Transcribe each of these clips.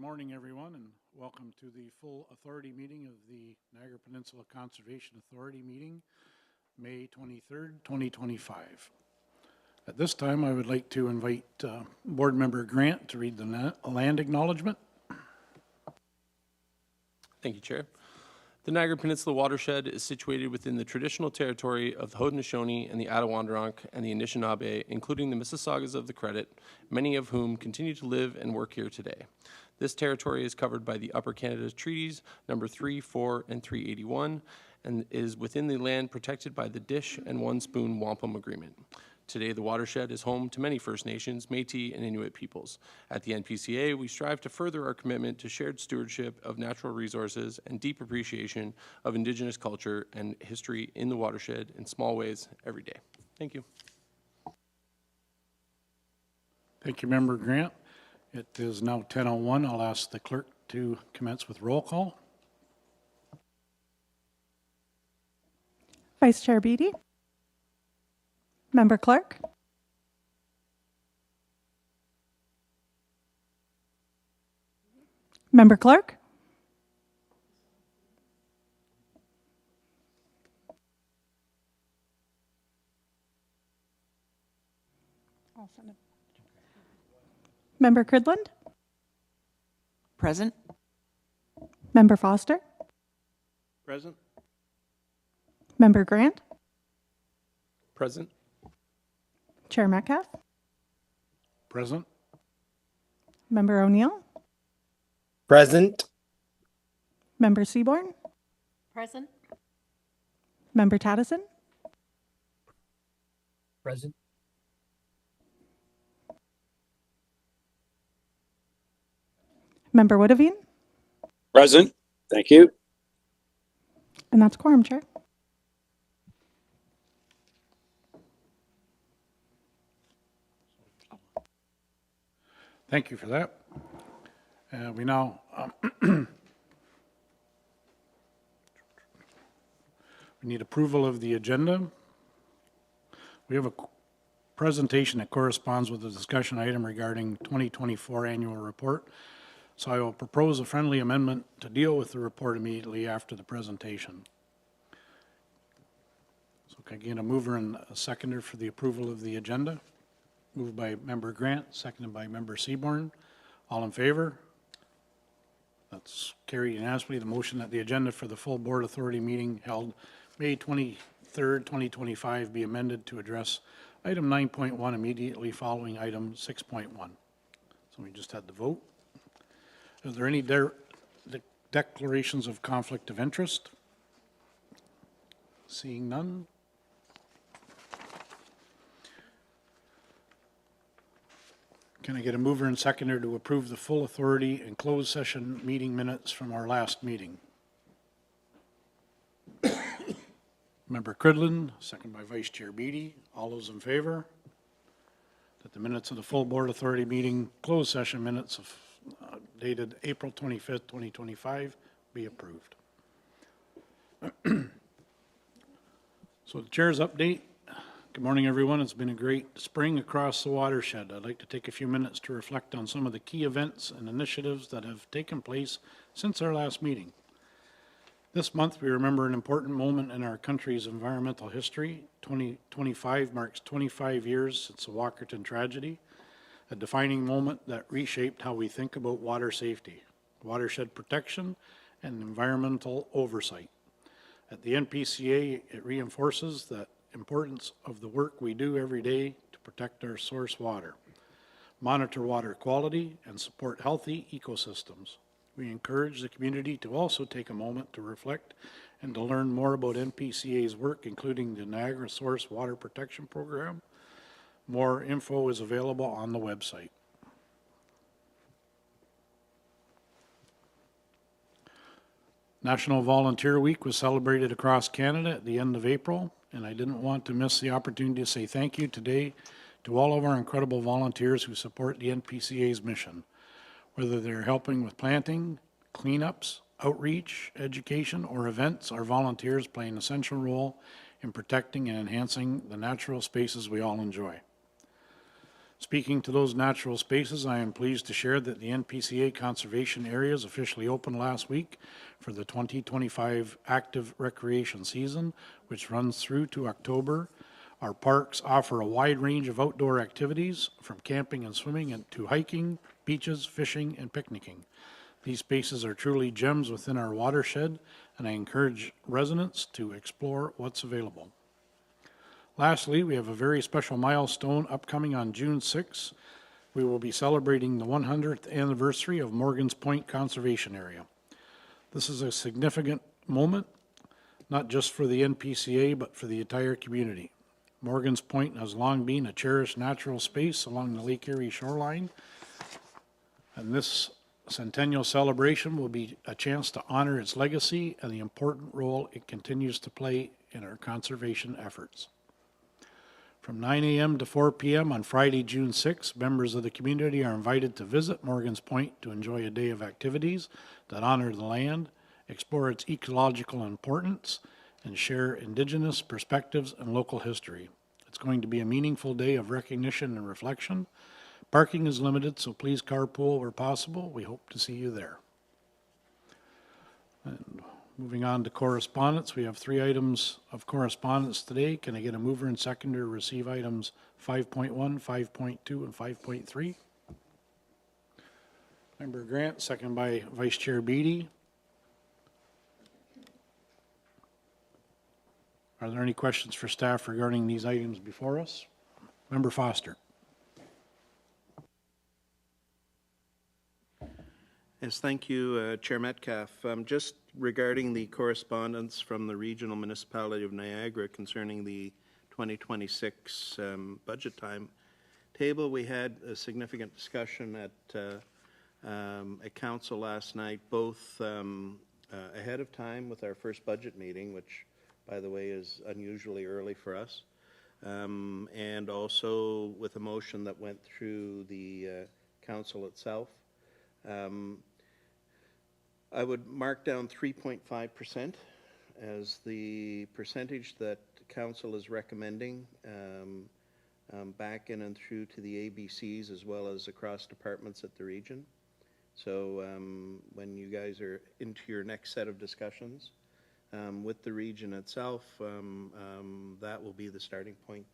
morning, everyone, and welcome to the full authority meeting of the Niagara Peninsula Conservation Authority meeting, May 23rd, 2025. At this time, I would like to invite Board Member Grant to read the land acknowledgement. Thank you, Chair. The Niagara Peninsula watershed is situated within the traditional territory of the Haudenosaunee and the Attawandaronk and the Anishinaabe, including the Mississaugas of the Credit, many of whom continue to live and work here today. This territory is covered by the Upper Canada Treaties number 3, 4, and 381, and is within the land protected by the Dish and One Spoon Wampum Agreement. Today, the watershed is home to many First Nations, Métis, and Inuit peoples. At the NPCA, we strive to further our commitment to shared stewardship of natural resources and deep appreciation of Indigenous culture and history in the watershed in small ways every day. Thank you. Thank you, Member Grant. It is now 10:01. I'll ask the clerk to commence with roll call. Vice Chair Beatty. Member Clark. Member Clark. I'll send it. Member Cridland. Present. Member Foster. Present. Member Grant. Present. Chair Metcalf. Present. Member O'Neill. Present. Member Seaborn. Present. Member Tattison. Present. Member Woodavine. Present. Thank you. And that's quorum, Chair. Thank you for that. We now we need approval of the agenda. We have a presentation that corresponds with the discussion item regarding 2024 annual report. So I will propose a friendly amendment to deal with the report immediately after the presentation. So can I get a mover and a seconder for the approval of the agenda? Moved by Member Grant, seconded by Member Seaborn. All in favor? That's carried unanimously. The motion that the agenda for the full Board Authority meeting held May 23rd, 2025 be amended to address item 9.1 immediately following item 6.1. So we just had the vote. Are there any declarations of conflict of interest? Seeing none. Can I get a mover and seconder to approve the full authority and closed session meeting minutes from our last meeting? Member Cridland, second by Vice Chair Beatty. All those in favor? That the minutes of the full Board Authority meeting, closed session minutes of dated April 25th, 2025 be approved. So the chair's update. Good morning, everyone. It's been a great spring across the watershed. I'd like to take a few minutes to reflect on some of the key events and initiatives that have taken place since our last meeting. This month, we remember an important moment in our country's environmental history. 2025 marks 25 years since the Walkerton tragedy, a defining moment that reshaped how we think about water safety, watershed protection, and environmental oversight. At the NPCA, it reinforces that importance of the work we do every day to protect our source water, monitor water quality, and support healthy ecosystems. We encourage the community to also take a moment to reflect and to learn more about NPCA's work, including the Niagara Source Water Protection Program. More info is available on the website. National Volunteer Week was celebrated across Canada at the end of April, and I didn't want to miss the opportunity to say thank you today to all of our incredible volunteers who support the NPCA's mission. Whether they're helping with planting, cleanups, outreach, education, or events, our volunteers play an essential role in protecting and enhancing the natural spaces we all enjoy. Speaking to those natural spaces, I am pleased to share that the NPCA conservation areas officially opened last week for the 2025 active recreation season, which runs through to October. Our parks offer a wide range of outdoor activities, from camping and swimming and to hiking, beaches, fishing, and picnicking. These spaces are truly gems within our watershed, and I encourage residents to explore what's available. Lastly, we have a very special milestone upcoming on June 6th. We will be celebrating the 100th anniversary of Morgan's Point Conservation Area. This is a significant moment, not just for the NPCA, but for the entire community. Morgan's Point has long been a cherished natural space along the Lake Erie shoreline, and this centennial celebration will be a chance to honor its legacy and the important role it continues to play in our conservation efforts. From 9 a.m. to 4 p.m. on Friday, June 6, members of the community are invited to visit Morgan's Point to enjoy a day of activities that honor the land, explore its ecological importance, and share Indigenous perspectives and local history. It's going to be a meaningful day of recognition and reflection. Parking is limited, so please carpool where possible. We hope to see you there. And moving on to correspondence, we have 3 items of correspondence today. Can I get a mover and seconder to receive items 5.1, 5.2, and 5.3? Member Grant, second by Vice Chair Beatty. Are there any questions for staff regarding these items before us? Member Foster. Yes, thank you, Chair Metcalf. Just regarding the correspondence from the Regional Municipality of Niagara concerning the 2026 budget time table, we had a significant discussion at council last night, both ahead of time with our first budget meeting, which, by the way, is unusually early for us, and also with a motion that went through the council itself. I would mark down 3.5% as the percentage that council is recommending back in and through to the ABCs as well as across departments at the region. So when you guys are into your next set of discussions with the region itself, that will be the starting point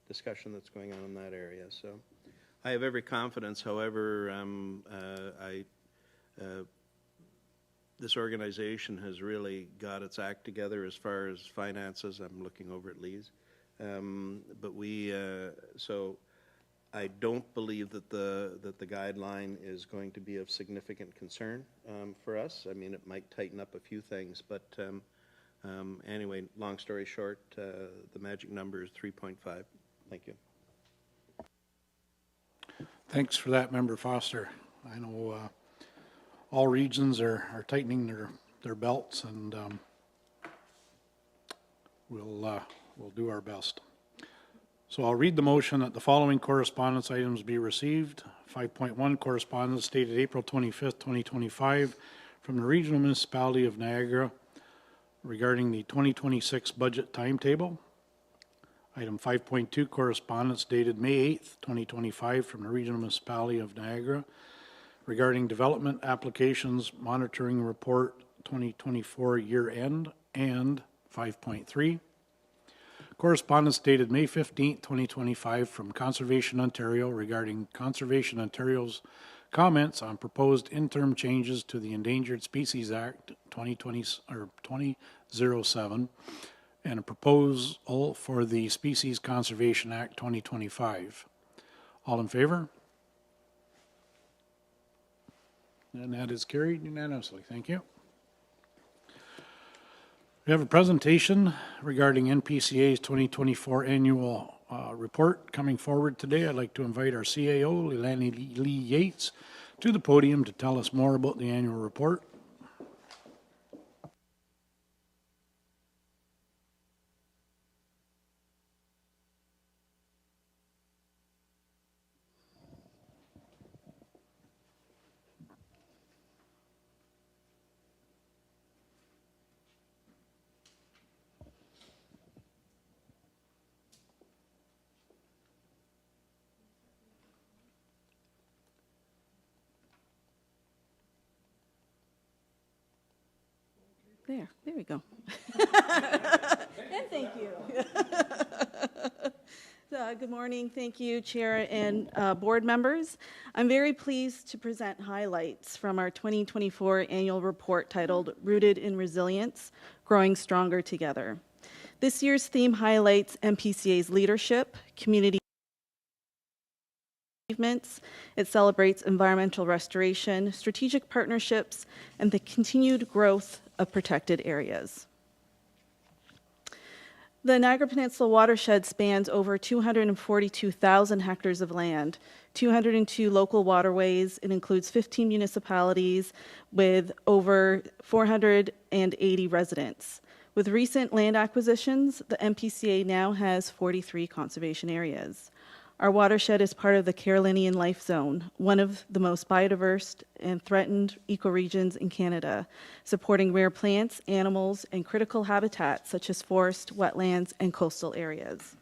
discussion that's going on in that area. So I have every confidence, however, this organization has really got its act together as far as finances. I'm looking over at Lee's. So I don't believe that the guideline is going to be of significant concern for us. I mean, it might tighten up a few things, but anyway, long story short, the magic number is 3.5. Thank you. Thanks for that, Member Foster. I know all regions are tightening their belts, and we'll do our best. So I'll read the motion that the following correspondence items be received. 5.1, correspondence dated April 25th, 2025, from the Regional Municipality of Niagara regarding the 2026 budget timetable. Item 5.2, correspondence dated May 8th, 2025, from the Regional Municipality of Niagara regarding development applications monitoring report 2024 year end. And 5.3, correspondence dated May 15th, 2025, from Conservation Ontario regarding Conservation Ontario's comments on proposed interim changes to the Endangered Species Act 2007 and a proposal for the Species Conservation Act 2025. All in favor? And that is carried unanimously. Thank you. We have a presentation regarding NPCA's 2024 annual report coming forward today. I'd like to invite our CAO, Leilani Lee Yates, to the podium to tell us more about the annual report. There we go. And thank you. Good morning. Thank you, Chair and board members. I'm very pleased to present highlights from our 2024 annual report titled Rooted in Resilience, Growing Stronger Together. This year's theme highlights NPCA's leadership, community achievements. It celebrates environmental restoration, strategic partnerships, and the continued growth of protected areas. The Niagara Peninsula watershed spans over 242,000 hectares of land, 202 local waterways. It includes 15 municipalities with over 480 residents. With recent land acquisitions, the NPCA now has 43 conservation areas. Our watershed is part of the Carolinian Life Zone, one of the most biodiverse and threatened ecoregions in Canada, supporting rare plants, animals, and critical habitats such as forest, wetlands, and coastal areas.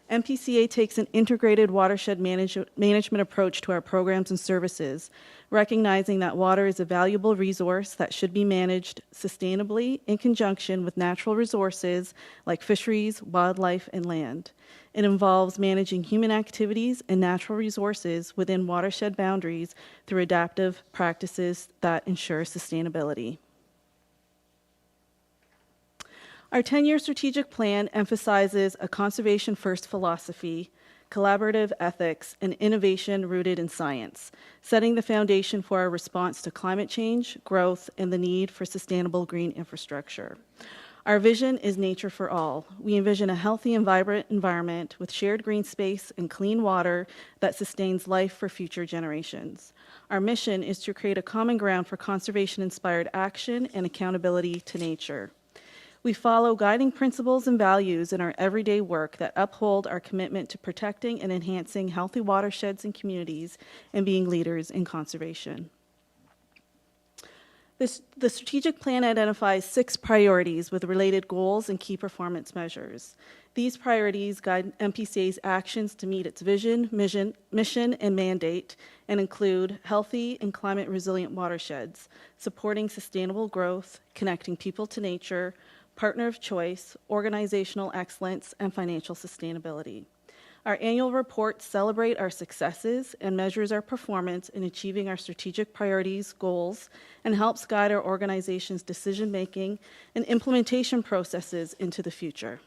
NPCA takes an integrated watershed management approach to our programs and services, recognizing that water is a valuable resource that should be managed sustainably in conjunction with natural resources like fisheries, wildlife, and land. It involves managing human activities and natural resources within watershed boundaries through adaptive practices that ensure sustainability. Our 10-year strategic plan emphasizes a conservation-first philosophy, collaborative ethics, and innovation rooted in science, setting the foundation for our response to climate change, growth, and the need for sustainable green infrastructure. Our vision is nature for all. We envision a healthy and vibrant environment with shared green space and clean water that sustains life for future generations. Our mission is to create a common ground for conservation-inspired action and accountability to nature. We follow guiding principles and values in our everyday work that uphold our commitment to protecting and enhancing healthy watersheds and communities and being leaders in conservation. The strategic plan identifies 6 priorities with related goals and key performance measures. These priorities guide NPCA's actions to meet its vision, mission, and mandate, and include healthy and climate-resilient watersheds, supporting sustainable growth, connecting people to nature, partner of choice, organizational excellence, and financial sustainability. Our annual reports celebrate our successes and measures our performance in achieving our strategic priorities, goals, and helps guide our organization's decision-making and implementation processes into the future.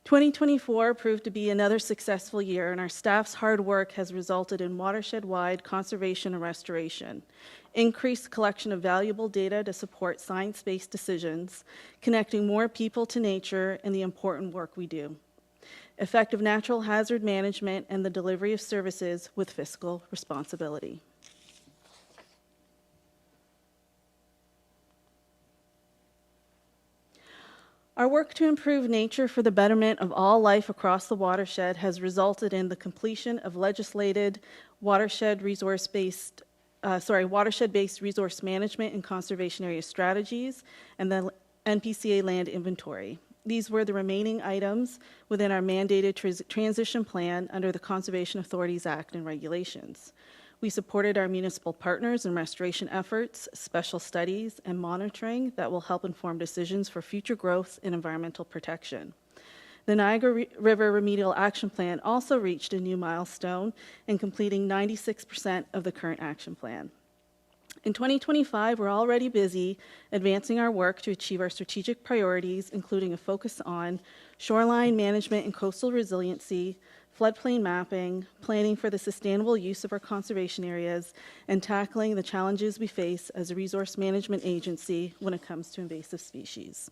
2024 proved to be another successful year, and our staff's hard work has resulted in watershed-wide conservation and restoration, increased collection of valuable data to support science-based decisions, connecting more people to nature and the important work we do, effective natural hazard management, and the delivery of services with fiscal responsibility. Our work to improve nature for the betterment of all life across the watershed has resulted in the completion of legislated watershed-based resource management and conservation area strategies and the NPCA land inventory. These were the remaining items within our mandated transition plan under the Conservation Authorities Act and regulations. We supported our municipal partners in restoration efforts, special studies, and monitoring that will help inform decisions for future growth and environmental protection. The Niagara River Remedial Action Plan also reached a new milestone in completing 96% of the current action plan. In 2025, we're already busy advancing our work to achieve our strategic priorities, including a focus on shoreline management and coastal resiliency, floodplain mapping, planning for the sustainable use of our conservation areas, and tackling the challenges we face as a resource management agency when it comes to invasive species.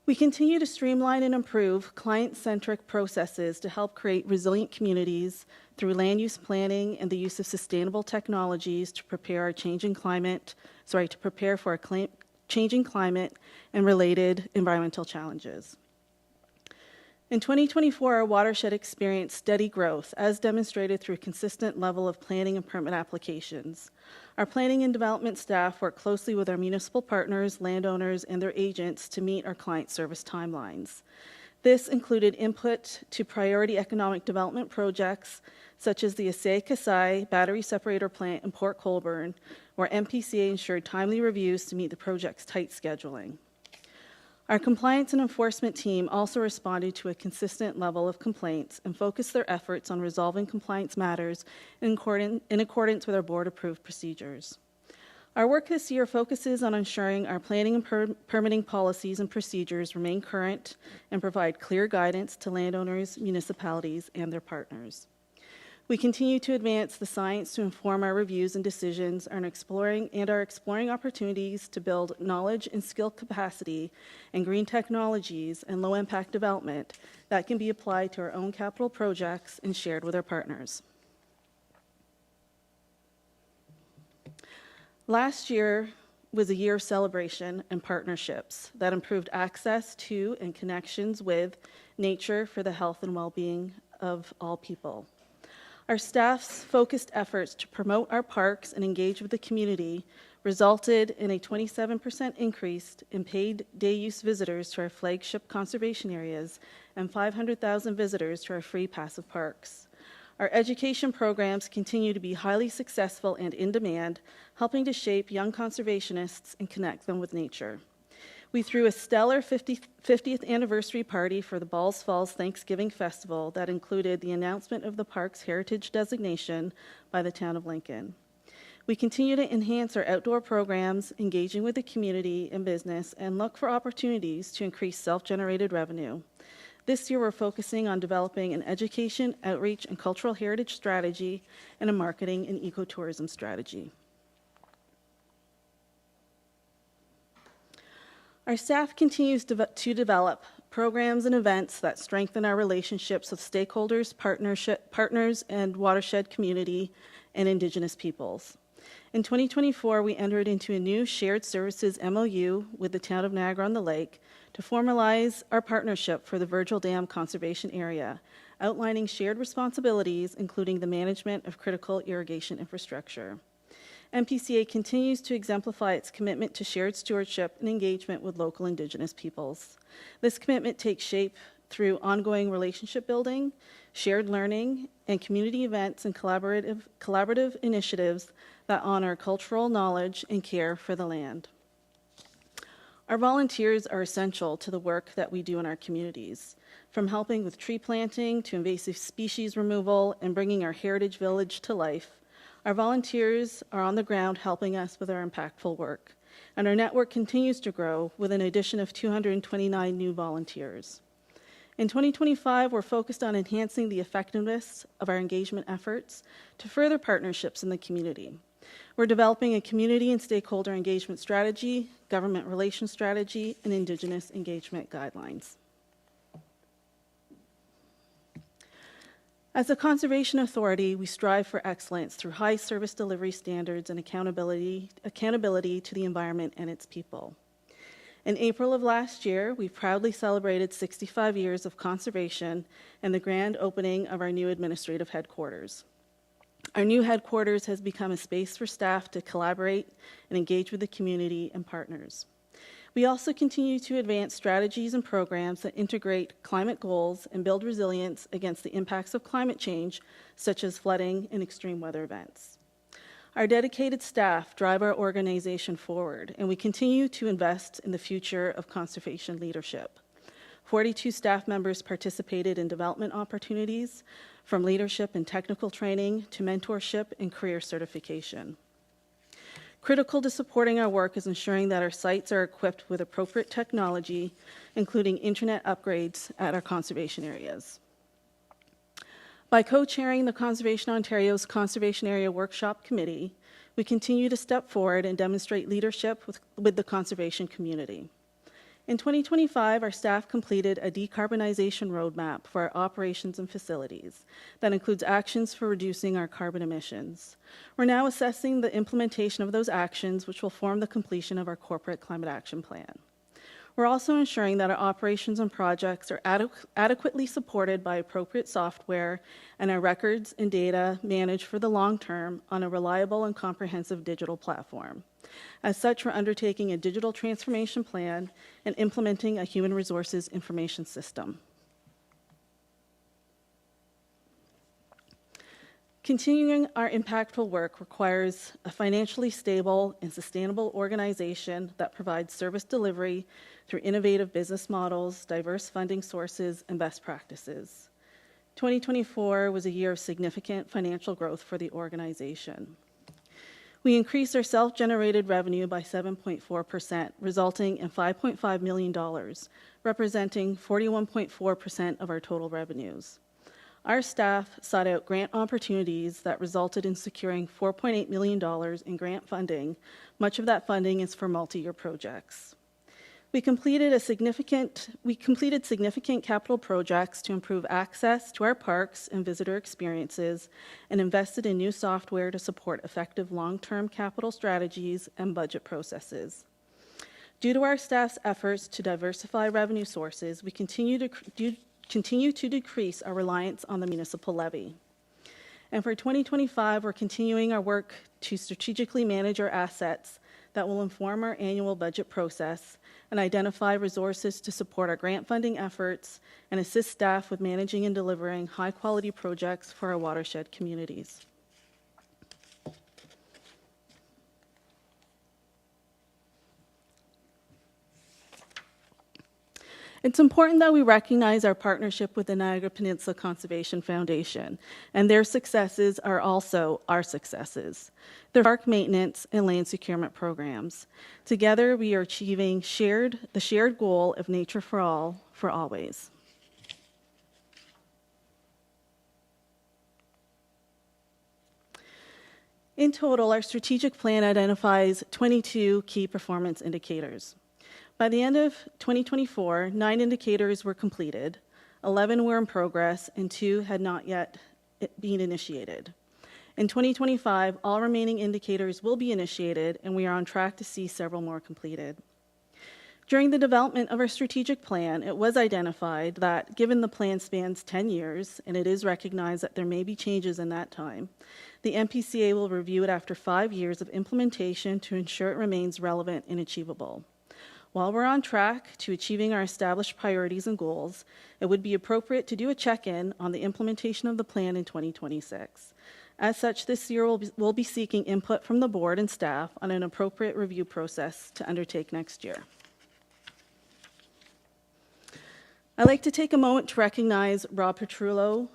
We continue to streamline and improve client-centric processes to help create resilient communities through land use planning and the use of sustainable technologies to prepare for a changing climate and related environmental challenges. In 2024, our watershed experienced steady growth, as demonstrated through a consistent level of planning and permit applications. Our planning and development staff work closely with our municipal partners, landowners, and their agents to meet our client service timelines. This included input to priority economic development projects such as the Assay Kasai battery separator plant in Port Colborne, where NPCA ensured timely reviews to meet the project's tight scheduling. Our compliance and enforcement team also responded to a consistent level of complaints and focused their efforts on resolving compliance matters in accordance with our board-approved procedures. Our work this year focuses on ensuring our planning and permitting policies and procedures remain current and provide clear guidance to landowners, municipalities, and their partners. We continue to advance the science to inform our reviews and decisions and are exploring opportunities to build knowledge and skill capacity and green technologies and low-impact development that can be applied to our own capital projects and shared with our partners. Last year was a year of celebration and partnerships that improved access to and connections with nature for the health and well-being of all people. Our staff's focused efforts to promote our parks and engage with the community resulted in a 27% increase in paid day use visitors to our flagship conservation areas and 500,000 visitors to our free passive parks. Our education programs continue to be highly successful and in demand, helping to shape young conservationists and connect them with nature. We threw a stellar 50th anniversary party for the Balls Falls Thanksgiving Festival that included the announcement of the park's heritage designation by the town of Lincoln. We continue to enhance our outdoor programs, engaging with the community and business, and look for opportunities to increase self-generated revenue. This year, we're focusing on developing an education, outreach, and cultural heritage strategy and a marketing and ecotourism strategy. Our staff continues to develop programs and events that strengthen our relationships with stakeholders, partners, and watershed community and Indigenous peoples. In 2024, we entered into a new shared services MOU with the town of Niagara-on-the-Lake to formalize our partnership for the Virgil Dam Conservation Area, outlining shared responsibilities, including the management of critical irrigation infrastructure. NPCA continues to exemplify its commitment to shared stewardship and engagement with local Indigenous peoples. This commitment takes shape through ongoing relationship building, shared learning, and community events and collaborative initiatives that honor cultural knowledge and care for the land. Our volunteers are essential to the work that we do in our communities, from helping with tree planting to invasive species removal and bringing our heritage village to life. Our volunteers are on the ground helping us with our impactful work, and our network continues to grow with an addition of 229 new volunteers. In 2025, we're focused on enhancing the effectiveness of our engagement efforts to further partnerships in the community. We're developing a community and stakeholder engagement strategy, government relations strategy, and Indigenous engagement guidelines. As a conservation authority, we strive for excellence through high service delivery standards and accountability to the environment and its people. In April of last year, we proudly celebrated 65 years of conservation and the grand opening of our new administrative headquarters. Our new headquarters has become a space for staff to collaborate and engage with the community and partners. We also continue to advance strategies and programs that integrate climate goals and build resilience against the impacts of climate change, such as flooding and extreme weather events. Our dedicated staff drive our organization forward, and we continue to invest in the future of conservation leadership. 42 staff members participated in development opportunities, from leadership and technical training to mentorship and career certification. Critical to supporting our work is ensuring that our sites are equipped with appropriate technology, including internet upgrades at our conservation areas. By co-chairing the Conservation Ontario's Conservation Area Workshop Committee, we continue to step forward and demonstrate leadership with the conservation community. In 2025, our staff completed a decarbonization roadmap for our operations and facilities that includes actions for reducing our carbon emissions. We're now assessing the implementation of those actions, which will form the completion of our corporate climate action plan. We're also ensuring that our operations and projects are adequately supported by appropriate software and our records and data managed for the long term on a reliable and comprehensive digital platform. As such, we're undertaking a digital transformation plan and implementing a human resources information system. Continuing our impactful work requires a financially stable and sustainable organization that provides service delivery through innovative business models, diverse funding sources, and best practices. 2024 was a year of significant financial growth for the organization. We increased our self-generated revenue by 7.4%, resulting in $5.5 million, representing 41.4% of our total revenues. Our staff sought out grant opportunities that resulted in securing $4.8 million in grant funding. Much of that funding is for multi-year projects. We completed significant capital projects to improve access to our parks and visitor experiences and invested in new software to support effective long-term capital strategies and budget processes. Due to our staff's efforts to diversify revenue sources, we continue to decrease our reliance on the municipal levy. And for 2025, we're continuing our work to strategically manage our assets that will inform our annual budget process and identify resources to support our grant funding efforts and assist staff with managing and delivering high-quality projects for our watershed communities. It's important that we recognize our partnership with the Niagara Peninsula Conservation Foundation, and their successes are also our successes. Their park maintenance and land securement programs. Together, we are achieving the shared goal of nature for all, for always. In total, our strategic plan identifies 22 key performance indicators. By the end of 2024, 9 indicators were completed, 11 were in progress, and 2 had not yet been initiated. In 2025, all remaining indicators will be initiated, and we are on track to see several more completed. During the development of our strategic plan, it was identified that given the plan spans 10 years, and it is recognized that there may be changes in that time, the NPCA will review it after 5 years of implementation to ensure it remains relevant and achievable. While we're on track to achieving our established priorities and goals, it would be appropriate to do a check-in on the implementation of the plan in 2026. As such, this year we'll be seeking input from the board and staff on an appropriate review process to undertake next year. I'd like to take a moment to recognize Rob Petrullo,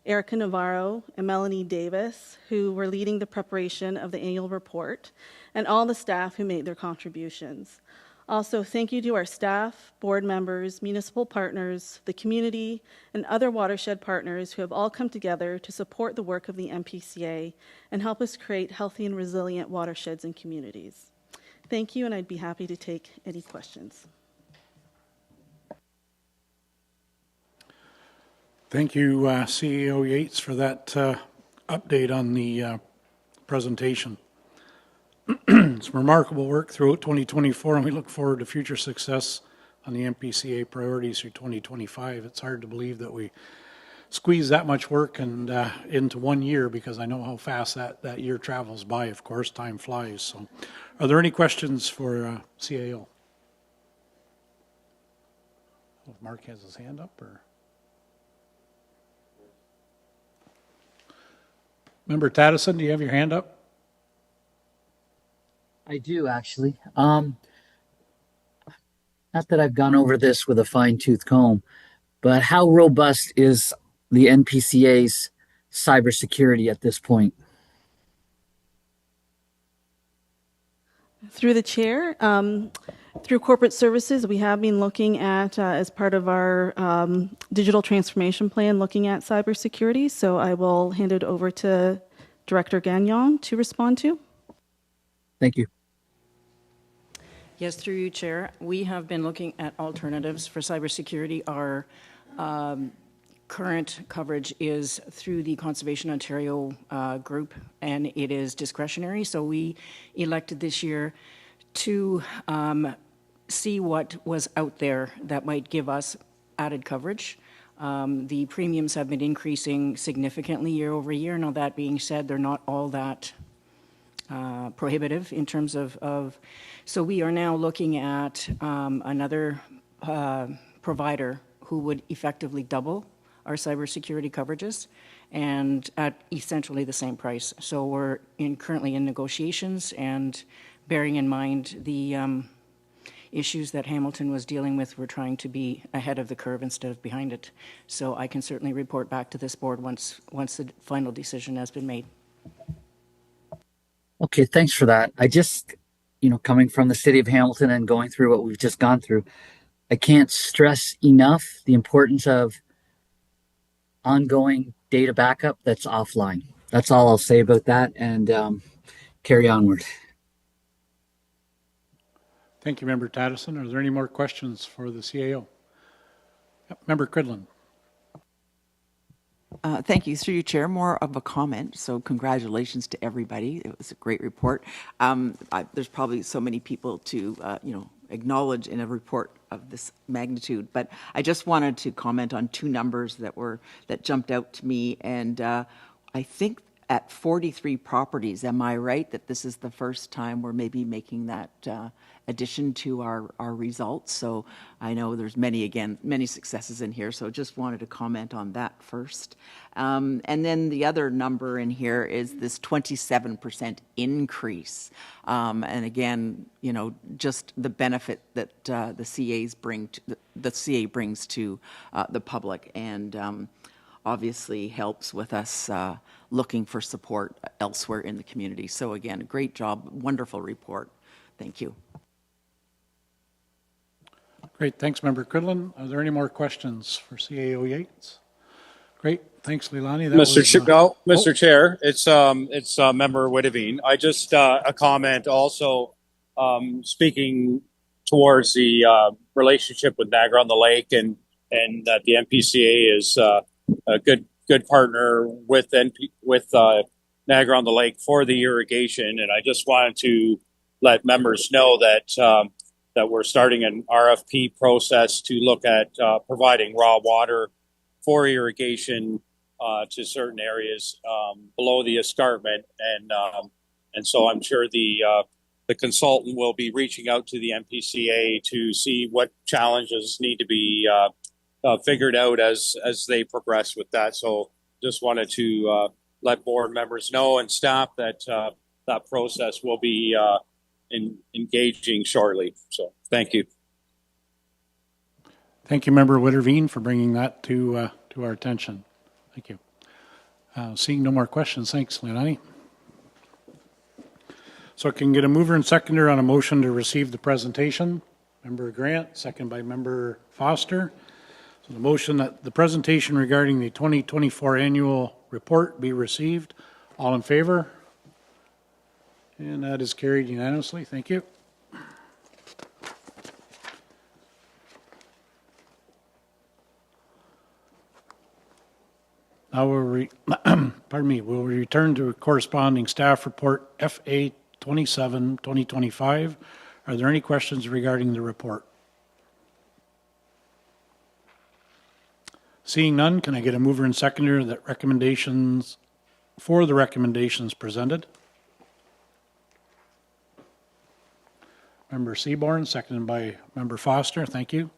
Erica Navarro, and Melanie Davis, who were leading the preparation of the annual report, and all the staff who made their contributions. Also, thank you to our staff, board members, municipal partners, the community, and other watershed partners who have all come together to support the work of the NPCA and help us create healthy and resilient watersheds and communities. Thank you, and I'd be happy to take any questions. Thank you, CEO Yates, for that update on the presentation. It's remarkable work throughout 2024, and we look forward to future success on the NPCA priorities through 2025. It's hard to believe that we squeeze that much work and into 1 year, because I know how fast that year travels by. Of course, time flies. So, are there any questions for CAO? Oh, Mark has his hand up, or? Member Tattison, do you have your hand up? I do, actually. Not that I've gone over this with a fine-tooth comb, but how robust is the NPCA's cybersecurity at this point? Through the chair, through corporate services, we have been looking at, as part of our digital transformation plan, looking at cybersecurity. So I will hand it over to Director Gagnon to respond to. Thank you. Yes, through you, Chair. We have been looking at alternatives for cybersecurity. Our current coverage is through the Conservation Ontario group, and it is discretionary. So we elected this year to see what was out there that might give us added coverage. The premiums have been increasing significantly year over year. Now, that being said, they're not all that prohibitive in terms of so we are now looking at another provider who would effectively double our cybersecurity coverages, and at essentially the same price. So we're currently in negotiations, and bearing in mind the issues that Hamilton was dealing with, we're trying to be ahead of the curve instead of behind it. So I can certainly report back to this board once the final decision has been made. Okay, thanks for that. I just, coming from the city of Hamilton and going through what we've just gone through, I can't stress enough the importance of ongoing data backup that's offline. That's all I'll say about that, and carry onward. Thank you, Member Taddison. Are there any more questions for the CAO? Yep, Member Cridlin. Thank you. Through you, Chair, more of a comment. So congratulations to everybody. It was a great report. There's probably so many people to, acknowledge in a report of this magnitude, but I just wanted to comment on two numbers that jumped out to me. And I think at 43 properties, am I right that this is the first time we're maybe making that addition to our results? So I know there's many successes in here, so just wanted to comment on that first. And then the other number in here is this 27% increase. And again, just the benefit that the CA brings to the public, and obviously helps with us looking for support elsewhere in the community. So again, great job, wonderful report. Thank you. Great, thanks, Member Cridlin. Are there any more questions for CAO Yates? Great, thanks, Leilani. Mr. Chair, it's Member Whitavine. I just a comment also speaking towards the relationship with Niagara on the Lake, and that the NPCA is a good partner with Niagara on the Lake for the irrigation. And I just wanted to let members know that that we're starting an RFP process to look at providing raw water for irrigation to certain areas below the escarpment, and so I'm sure the consultant will be reaching out to the NPCA to see what challenges need to be figured out as they progress with that. So just wanted to let board members know and staff that that process will be engaging shortly. So thank you. Thank you, Member Whitterveen, for bringing that to our attention. Thank you. Seeing no more questions, thanks, Leilani. So I can get a mover and seconder on a motion to receive the presentation. Member Grant, second by Member Foster. So the motion that the presentation regarding the 2024 annual report be received. All in favor? And that is carried unanimously. Thank you. Now we'll return to corresponding staff report FA 27, 2025. Are there any questions regarding the report? Seeing none, can I get a mover and seconder that recommendations for the recommendations presented? Member Seaborn, seconded by Member Foster. Thank you.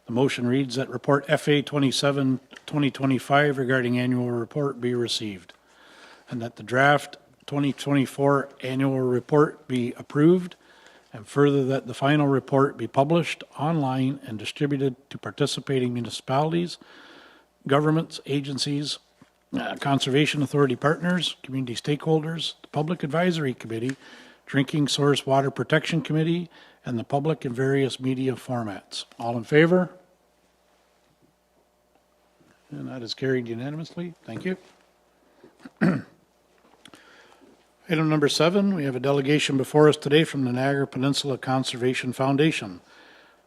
The motion reads that report FA 27, 2025 regarding annual report be received, and that the draft 2024 annual report be approved, and further that the final report be published online and distributed to participating municipalities, governments, agencies, conservation authority partners, community stakeholders, the Public Advisory Committee, Drinking Source Water Protection Committee, and the public in various media formats. All in favor? And that is carried unanimously. Thank you. Item number 7, we have a delegation before us today from the Niagara Peninsula Conservation Foundation.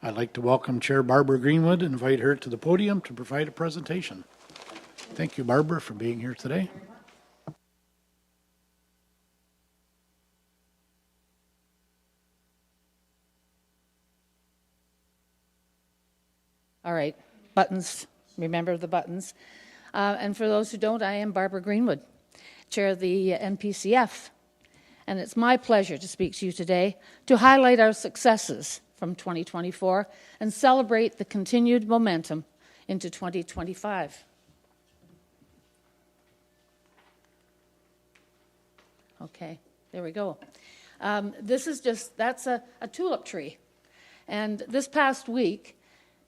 I'd like to welcome Chair Barbara Greenwood and invite her to the podium to provide a presentation. Thank you, Barbara, for being here today. All right, buttons, remember the buttons. And for those who don't, I am Barbara Greenwood, Chair of the NPCF. And it's my pleasure to speak to you today to highlight our successes from 2024 and celebrate the continued momentum into 2025. Okay, there we go. This is just, that's a tulip tree. And this past week,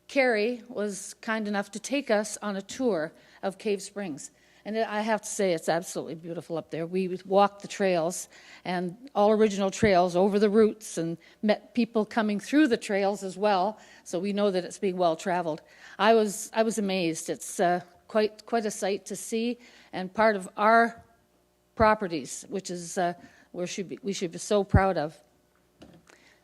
Carrie was kind enough to take us on a tour of Cave Springs. And I have to say, it's absolutely beautiful up there. We walked the trails, and all original trails over the routes, and met people coming through the trails as well, so we know that it's being well traveled. I was amazed. It's quite a sight to see, and part of our properties, which is we should be so proud of.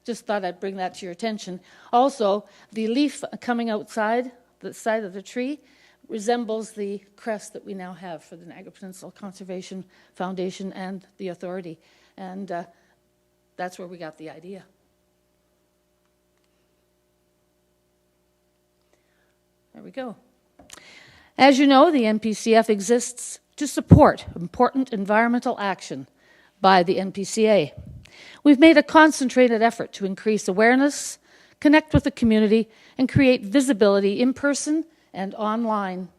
Just thought I'd bring that to your attention. Also, the leaf coming outside the side of the tree resembles the crest that we now have for the Niagara Peninsula Conservation Foundation and the authority. And that's where we got the idea. There we go. As you know, the NPCF exists to support important environmental action by the NPCA. We've made a concentrated effort to increase awareness, connect with the community, and create visibility in person and online.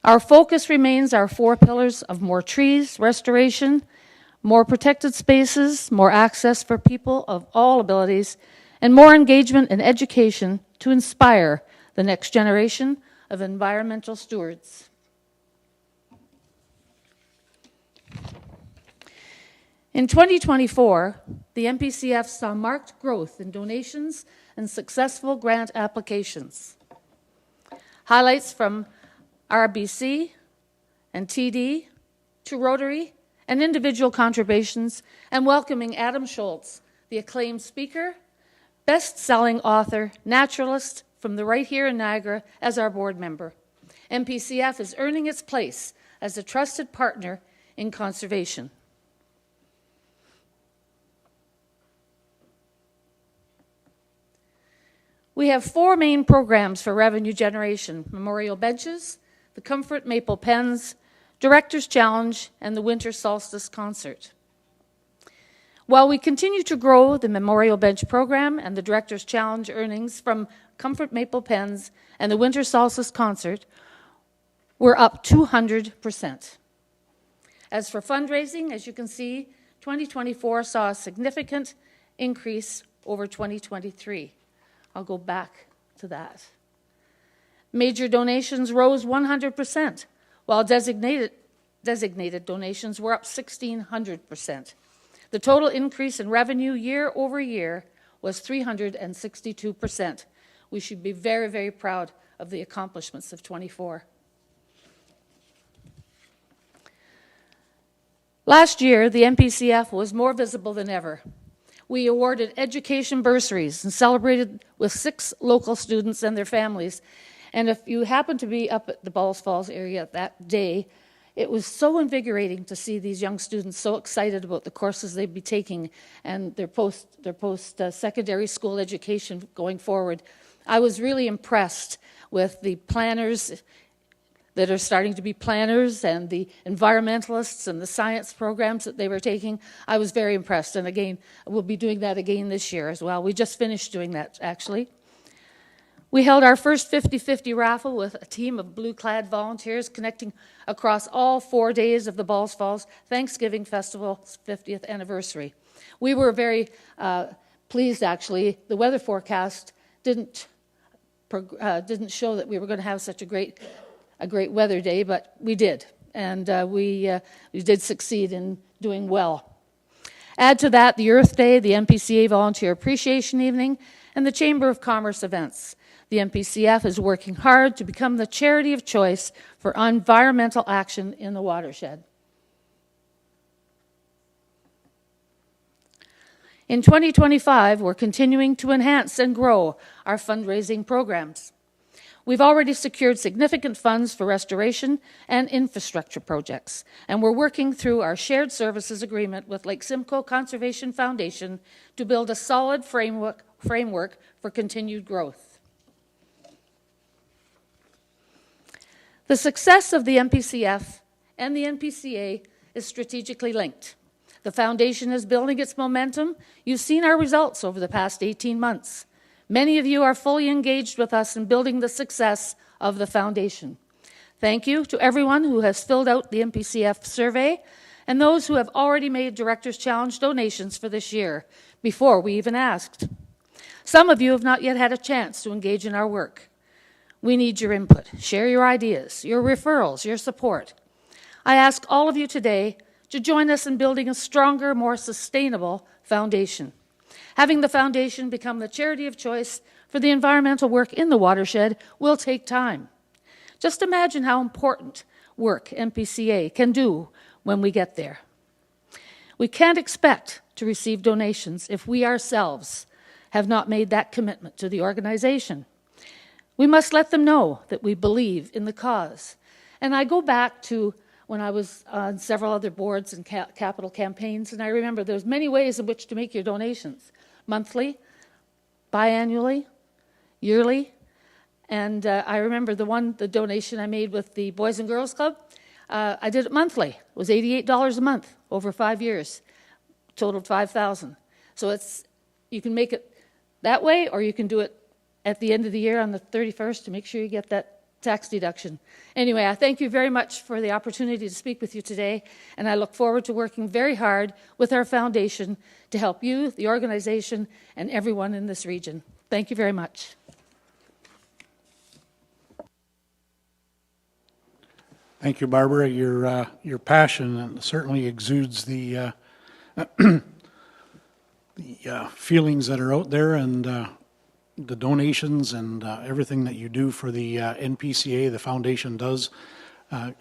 Our focus remains our 4 pillars of more trees, restoration, more protected spaces, more access for people of all abilities, and more engagement and education to inspire the next generation of environmental stewards. In 2024, the NPCF saw marked growth in donations and successful grant applications. Highlights from RBC and TD to Rotary and individual contributions, and welcoming Adam Schultz, the acclaimed speaker, best-selling author, naturalist from right here in Niagara, as our board member. NPCF is earning its place as a trusted partner in conservation. We have 4 main programs for revenue generation: memorial benches, the Comfort Maple Pens, Director's Challenge, and the Winter Solstice Concert. While we continue to grow the Memorial Bench program and the Director's Challenge earnings from Comfort Maple Pens and the Winter Solstice Concert, we're up 200%. As for fundraising, as you can see, 2024 saw a significant increase over 2023. I'll go back to that. Major donations rose 100%, while designated donations were up 1,600%. The total increase in revenue year over year was 362%. We should be very, very proud of the accomplishments of 24. Last year, the NPCF was more visible than ever. We awarded education bursaries and celebrated with 6 local students and their families. And if you happen to be up at the Balls Falls area that day, it was so invigorating to see these young students so excited about the courses they'd be taking and their post-secondary school education going forward. I was really impressed with the planners that are starting to be planners and the environmentalists and the science programs that they were taking. I was very impressed, and again, we'll be doing that again this year as well. We just finished doing that, actually. We held our first 50-50 raffle with a team of blue-clad volunteers connecting across all 4 days of the Balls Falls Thanksgiving Festival's 50th anniversary. We were very pleased, actually. The weather forecast didn't show that we were going to have such a great weather day, but we did, and we did succeed in doing well. Add to that the Earth Day, the NPCA Volunteer Appreciation Evening, and the Chamber of Commerce events. The NPCF is working hard to become the charity of choice for environmental action in the watershed. In 2025, we're continuing to enhance and grow our fundraising programs. We've already secured significant funds for restoration and infrastructure projects, and we're working through our shared services agreement with Lake Simcoe Conservation Foundation to build a solid framework for continued growth. The success of the NPCF and the NPCA is strategically linked. The foundation is building its momentum. You've seen our results over the past 18 months. Many of you are fully engaged with us in building the success of the foundation. Thank you to everyone who has filled out the NPCF survey and those who have already made Director's Challenge donations for this year before we even asked. Some of you have not yet had a chance to engage in our work. We need your input. Share your ideas, your referrals, your support. I ask all of you today to join us in building a stronger, more sustainable foundation. Having the foundation become the charity of choice for the environmental work in the watershed will take time. Just imagine how important work NPCA can do when we get there. We can't expect to receive donations if we ourselves have not made that commitment to the organization. We must let them know that we believe in the cause. And I go back to when I was on several other boards and capital campaigns, and I remember there's many ways in which to make your donations. Monthly, biannually, yearly. And I remember the donation I made with the Boys and Girls Club, I did it monthly. It was $88 a month over 5 years, totaled $5,000. So you can make it that way, or you can do it at the end of the year on the 31st to make sure you get that tax deduction. Anyway, I thank you very much for the opportunity to speak with you today, and I look forward to working very hard with our foundation to help you, the organization, and everyone in this region. Thank you very much. Thank you, Barbara. Your passion certainly exudes the feelings that are out there, and the donations and everything that you do for the NPCA, the foundation does.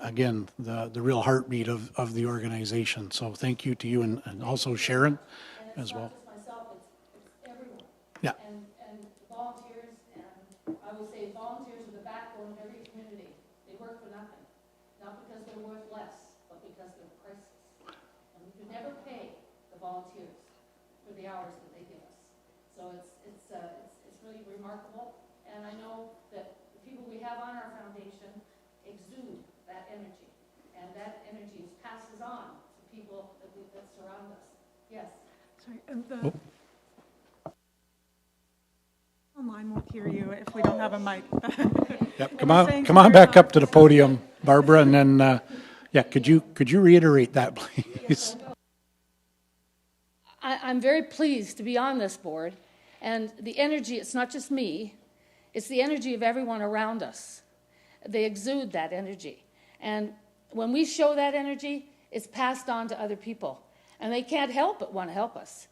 Again, the real heartbeat of the organization. So thank you to you, and also Sharon as well. It's not just myself, it's everyone. Yeah. And volunteers, and I would say volunteers are the backbone of every community. They work for nothing, not because they're worth less, but because they're priceless. And we could never pay the volunteers for the hours that they give us. So it's really remarkable, and I know that the people we have on our foundation exude that energy, and that energy passes on to people that surround us. Yes? Sorry, the online won't hear you if we don't have a mic. Yep. Come on back up to the podium, Barbara, and then yeah, could you reiterate that, please? I'm very pleased to be on this board, and the energy, it's not just me, it's the energy of everyone around us. They exude that energy. And when we show that energy, it's passed on to other people. And they can't help but want to help us.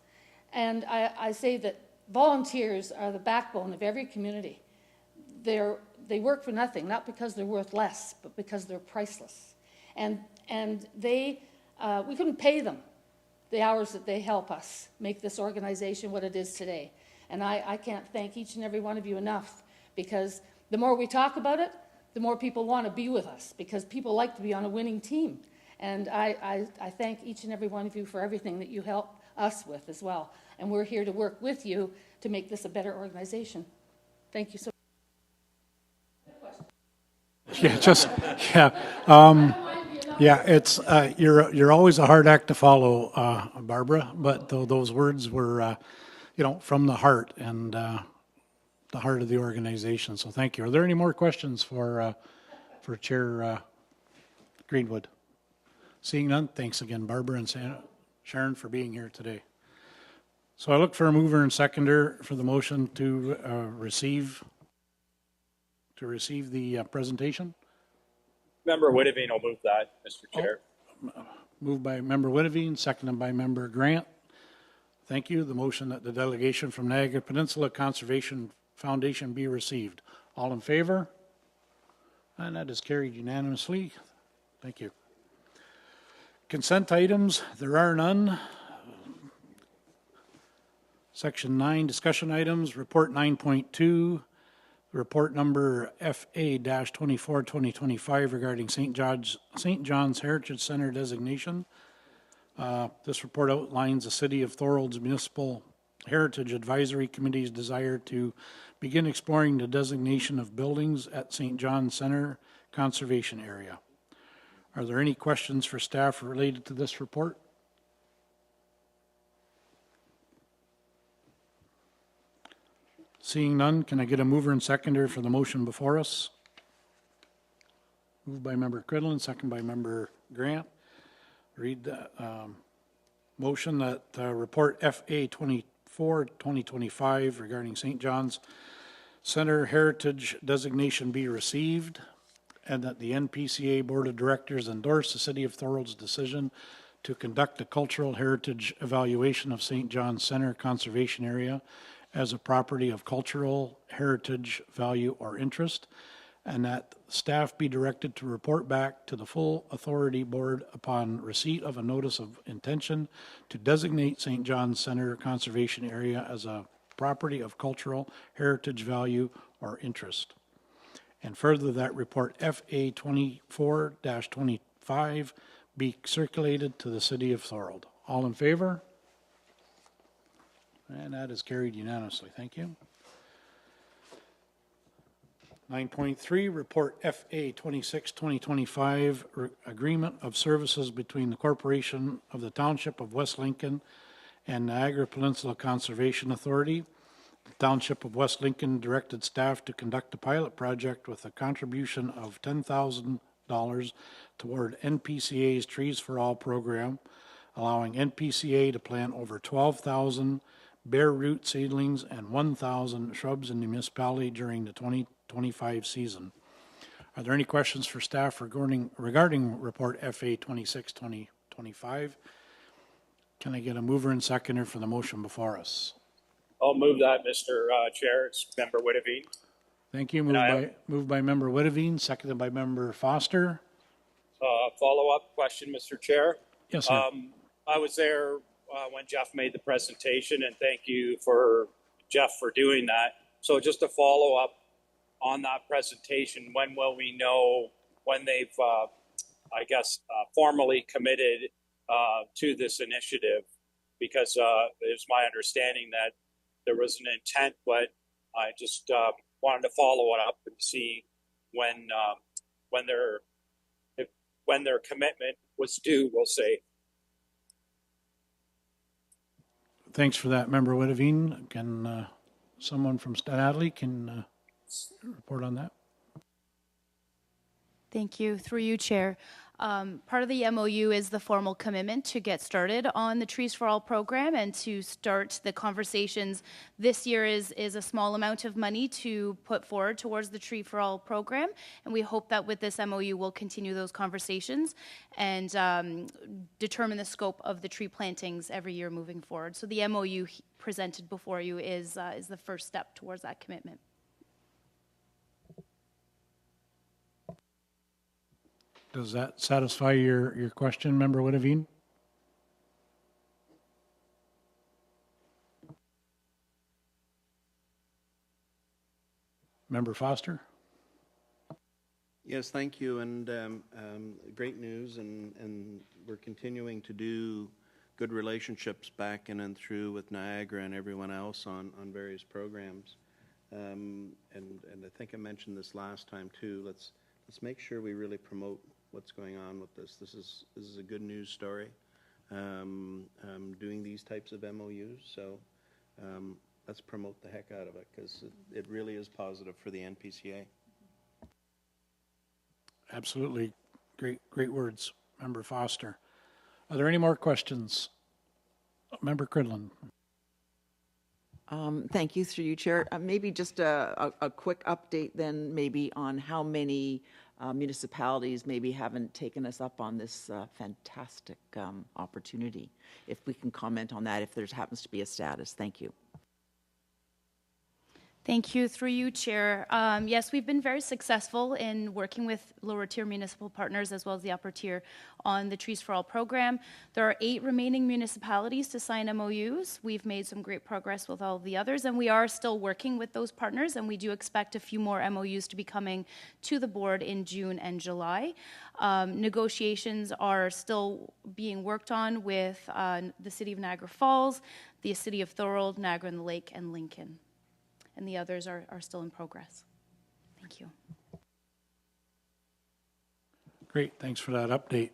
And I say that volunteers are the backbone of every community. They work for nothing, not because they're worth less, but because they're priceless. And we couldn't pay them the hours that they help us make this organization what it is today. And I can't thank each and every one of you enough, because the more we talk about it, the more people want to be with us, because people like to be on a winning team. And I thank each and every one of you for everything that you help us with as well. And we're here to work with you to make this a better organization. Thank you so much. Yeah, it's you're always a hard act to follow, Barbara. But those words were, from the heart and the heart of the organization. So thank you. Are there any more questions for Chair Greenwood? Seeing none, thanks again, Barbara and Sharon, for being here today. So I look for a mover and seconder for the motion to receive the presentation. Member Whitavine will move that, Mr. Chair. Moved by Member Whitavine, seconded by Member Grant. Thank you. The motion that the delegation from Niagara Peninsula Conservation Foundation be received. All in favor? And that is carried unanimously. Thank you. Consent items, there are none. Section 9, discussion items, report 9.2, report number FA-24-2025 regarding St. John's Heritage Center designation. This report outlines the City of Thorold's Municipal Heritage Advisory Committee's desire to begin exploring the designation of buildings at St. John's Center Conservation Area. Are there any questions for staff related to this report? Seeing none, can I get a mover and seconder for the motion before us? Moved by member Cridlin, second by member Grant. Read the motion that report FA 24/2025 regarding St. John's Center Heritage designation be received, and that the NPCA Board of Directors endorse the City of Thorold's decision to conduct a cultural heritage evaluation of St. John's Center Conservation Area as a property of cultural heritage value or interest, and that staff be directed to report back to the full authority board upon receipt of a notice of intention to designate St. John's Center Conservation Area as a property of cultural heritage value or interest. And further, that report FA 24/25 be circulated to the City of Thorold. All in favor? And that is carried unanimously. Thank you. 9.3, report FA 26/2025, agreement of services between the Corporation of the Township of West Lincoln and Niagara Peninsula Conservation Authority. The Township of West Lincoln directed staff to conduct a pilot project with a contribution of $10,000 toward NPCA's Trees for All program, allowing NPCA to plant over 12,000 bare root seedlings and 1,000 shrubs in the municipality during the 2025 season. Are there any questions for staff regarding report FA 26/2025? Can I get a mover and seconder for the motion before us? I'll move that, Mr. Chair. It's member Whitavine. Thank you. Moved by member Whitavine, seconded by member Foster. Follow-up question, Mr. Chair. Yes, sir. I was there when Jeff made the presentation, and thank you for Jeff for doing that. So just to follow up on that presentation, when will we know when they've, formally committed to this initiative? Because it's my understanding that there was an intent, but I just wanted to follow it up and see when their commitment was due, we'll say. Thanks for that, member Whitavine. Can someone from Stanadley can report on that? Thank you. Through you, Chair. Part of the MOU is the formal commitment to get started on the Trees for All program and to start the conversations. This year is a small amount of money to put forward towards the Tree for All program, and we hope that with this MOU we'll continue those conversations and determine the scope of the tree plantings every year moving forward. So the MOU presented before you is the first step towards that commitment. Does that satisfy your question, member Whitavine? Member Foster? Yes, thank you, and great news, and we're continuing to do good relationships back in and through with Niagara and everyone else on various programs. And I think I mentioned this last time too. Let's make sure we really promote what's going on with this. This is a good news story. Doing these types of MOUs, so let's promote the heck out of it because it really is positive for the NPCA. Absolutely. Great words, member Foster. Are there any more questions? Member Cridlin. Thank you, through you, Chair. Maybe just a quick update then maybe on how many municipalities maybe haven't taken us up on this fantastic opportunity. If we can comment on that, if there happens to be a status. Thank you. Thank you. Through you, Chair. Yes, we've been very successful in working with lower tier municipal partners as well as the upper tier on the Trees for All program. There are 8 remaining municipalities to sign MOUs. We've made some great progress with all of the others, and we are still working with those partners, and we do expect a few more MOUs to be coming to the board in June and July. Negotiations are still being worked on with the City of Niagara Falls, the City of Thorold, Niagara-on-the-Lake, and Lincoln. And the others are still in progress. Thank you. Great, thanks for that update.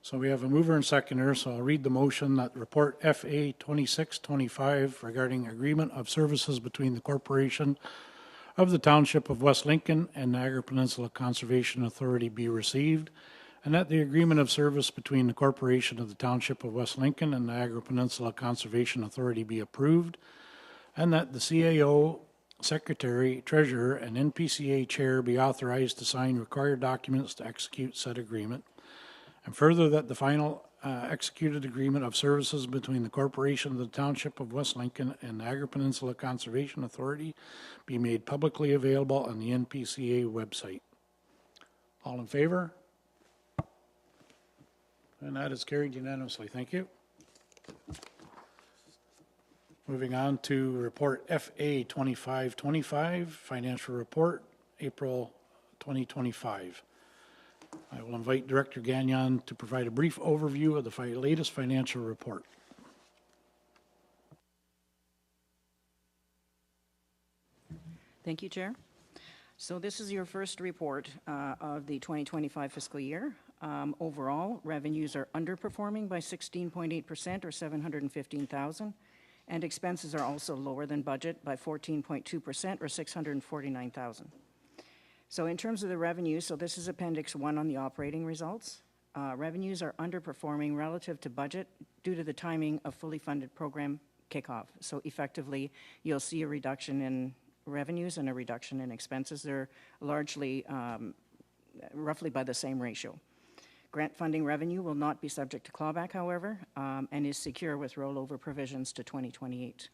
So we have a mover and seconder, so I'll read the motion that report FA 26/25 regarding agreement of services between the Corporation of the Township of West Lincoln and Niagara Peninsula Conservation Authority be received, and that the agreement of service between the Corporation of the Township of West Lincoln and Niagara Peninsula Conservation Authority be approved, and that the CAO, Secretary, Treasurer, and NPCA Chair be authorized to sign required documents to execute said agreement, and further that the final executed agreement of services between the Corporation of the Township of West Lincoln and Niagara Peninsula Conservation Authority be made publicly available on the NPCA website. All in favor? And that is carried unanimously. Thank you. Moving on to report FA 2525, financial report, April 2025. I will invite Director Gagnon to provide a brief overview of the latest financial report. Thank you, Chair. So this is your first report of the 2025 fiscal year. Overall, revenues are underperforming by 16.8% or $715,000, and expenses are also lower than budget by 14.2% or $649,000. So in terms of the revenue, so this is Appendix 1 on the operating results. Revenues are underperforming relative to budget due to the timing of fully funded program kickoff. So effectively, you'll see a reduction in revenues and a reduction in expenses. They're largely, roughly by the same ratio. Grant funding revenue will not be subject to clawback, however, and is secure with rollover provisions to 2028.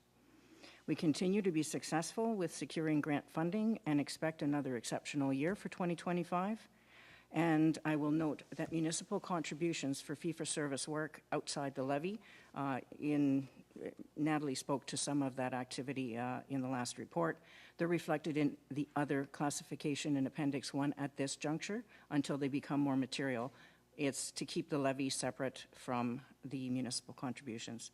We continue to be successful with securing grant funding and expect another exceptional year for 2025. And I will note that municipal contributions for fee-for-service work outside the levy, Natalie spoke to some of that activity in the last report. They're reflected in the other classification in Appendix 1 at this juncture until they become more material. It's to keep the levy separate from the municipal contributions.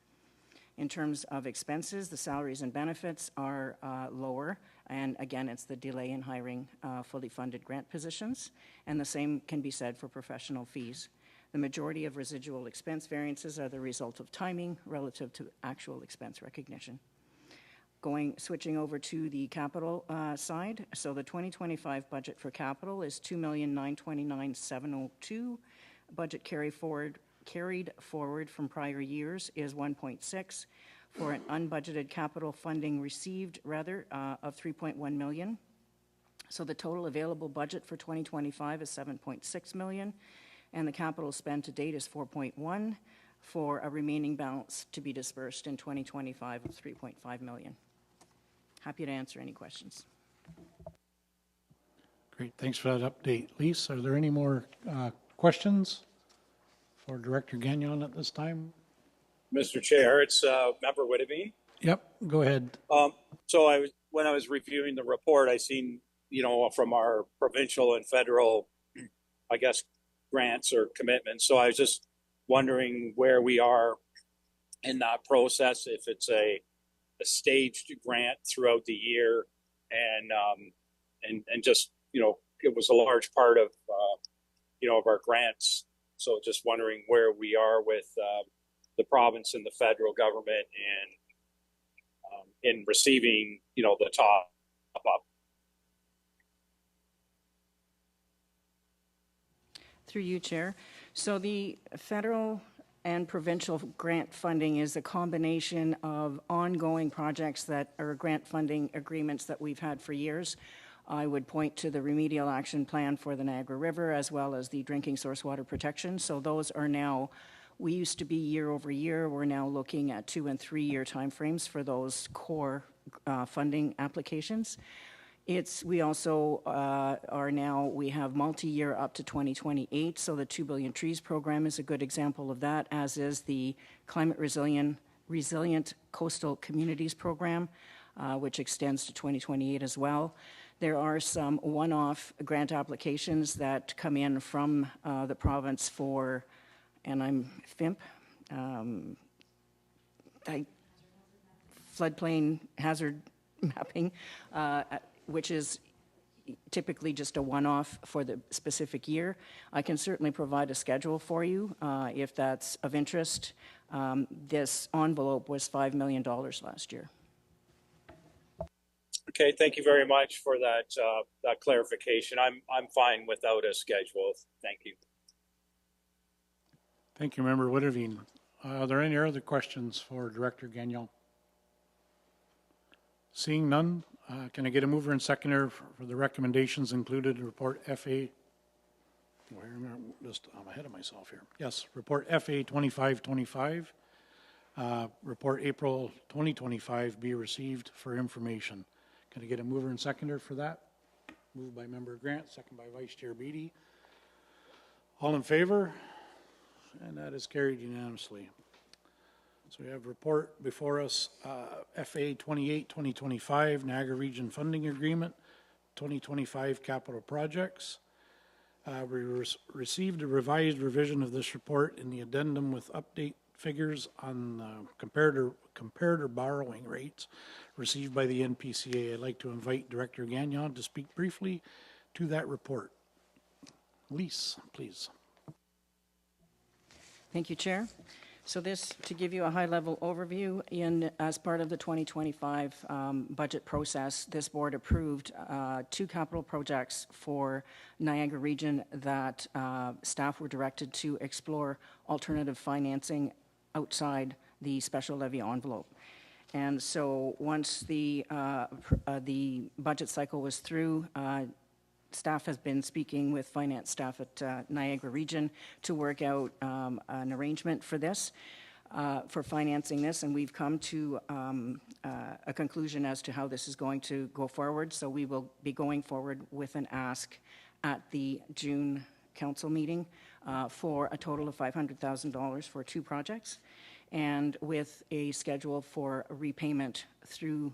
In terms of expenses, the salaries and benefits are lower, and again, it's the delay in hiring fully funded grant positions, and the same can be said for professional fees. The majority of residual expense variances are the result of timing relative to actual expense recognition. Switching over to the capital side, so the 2025 budget for capital is $2,929,702. Budget carried forward from prior years is 1.6 for an unbudgeted capital funding received of 3.1 million. So the total available budget for 2025 is 7.6 million, and the capital spend to date is 4.1 for a remaining balance to be dispersed in 2025 of 3.5 million. Happy to answer any questions. Great, thanks for that update. Lise, are there any more questions for Director Gagnon at this time? Mr. Chair, it's Member Whittabee. Yep, go ahead. So when I was reviewing the report, I seen, from our provincial and federal, I guess, grants or commitments. So I was just wondering where we are in that process, if it's a staged grant throughout the year, and just, it was a large part of, of our grants. So just wondering where we are with the province and the federal government and in receiving, the top up. Through you, Chair. So the federal and provincial grant funding is a combination of ongoing projects that are grant funding agreements that we've had for years. I would point to the remedial action plan for the Niagara River as well as the drinking source water protection. So those are now, we used to be year over year. We're now looking at 2 and 3 year timeframes for those core funding applications. We also we have multi-year up to 2028. So the 2 Billion Trees program is a good example of that, as is the Climate Resilient Coastal Communities program, which extends to 2028 as well. There are some one-off grant applications that come in from the province for, and I'm FIMP, floodplain hazard mapping, which is typically just a one-off for the specific year. I can certainly provide a schedule for you if that's of interest. This envelope was $5 million last year. Okay, thank you very much for that clarification. I'm fine without a schedule. Thank you. Thank you, Member Whitavine. Are there any other questions for Director Gagnon? Seeing none, can I get a mover and seconder for the recommendations included in Report FA? I'm ahead of myself here. Yes, Report FA 2525. Report April 2025 be received for information. Can I get a mover and seconder for that? Moved by Member Grant, second by Vice Chair Beatty. All in favor? And that is carried unanimously. So we have report before us, FA 28-2025, Niagara Region Funding Agreement, 2025 capital projects. We received a revised revision of this report in the addendum with update figures on comparator borrowing rates received by the NPCA. I'd like to invite Director Gagnon to speak briefly to that report. Lise, please. Thank you, Chair. So this, to give you a high-level overview, as part of the 2025 budget process, this board approved 2 capital projects for Niagara Region that staff were directed to explore alternative financing outside the special levy envelope. And so once the budget cycle was through, staff has been speaking with finance staff at Niagara Region to work out an arrangement for this, for financing this, and we've come to a conclusion as to how this is going to go forward. So we will be going forward with an ask at the June council meeting for a total of $500,000 for 2 projects, and with a schedule for repayment through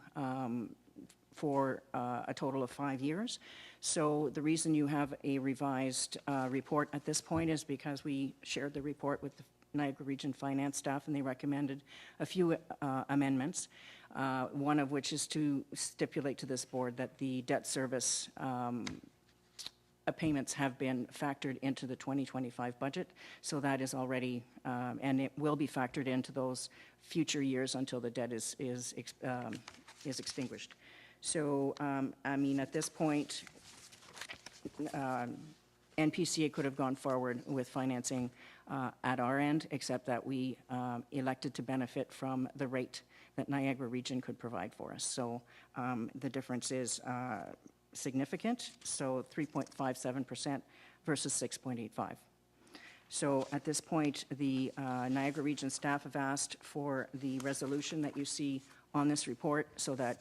for a total of 5 years. So the reason you have a revised report at this point is because we shared the report with the Niagara Region Finance staff, and they recommended a few amendments, one of which is to stipulate to this board that the debt service payments have been factored into the 2025 budget. So that is already, and it will be factored into those future years until the debt is extinguished. So, I mean, at this point, NPCA could have gone forward with financing at our end, except that we elected to benefit from the rate that Niagara Region could provide for us. So the difference is significant, so 3.57% versus 6.85. So at this point, the Niagara Region staff have asked for the resolution that you see on this report so that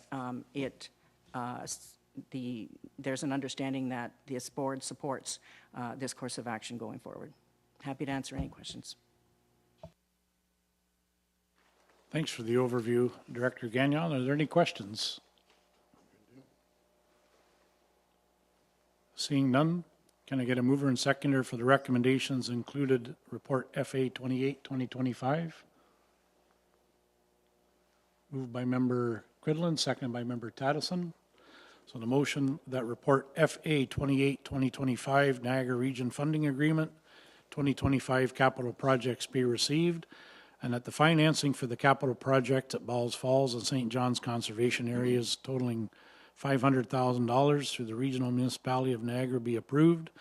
there's an understanding that this board supports this course of action going forward. Happy to answer any questions. Thanks for the overview, Director Gagnon. Are there any questions? Seeing none, can I get a mover and seconder for the recommendations included report FA 28-2025? Moved by Member Quidlin, seconded by Member Taddison. So the motion that report FA 28-2025 Niagara Region Funding Agreement 2025 capital projects be received, and that the financing for the capital project at Balls Falls and St. John's conservation areas totaling $500,000 through the regional municipality of Niagara be approved,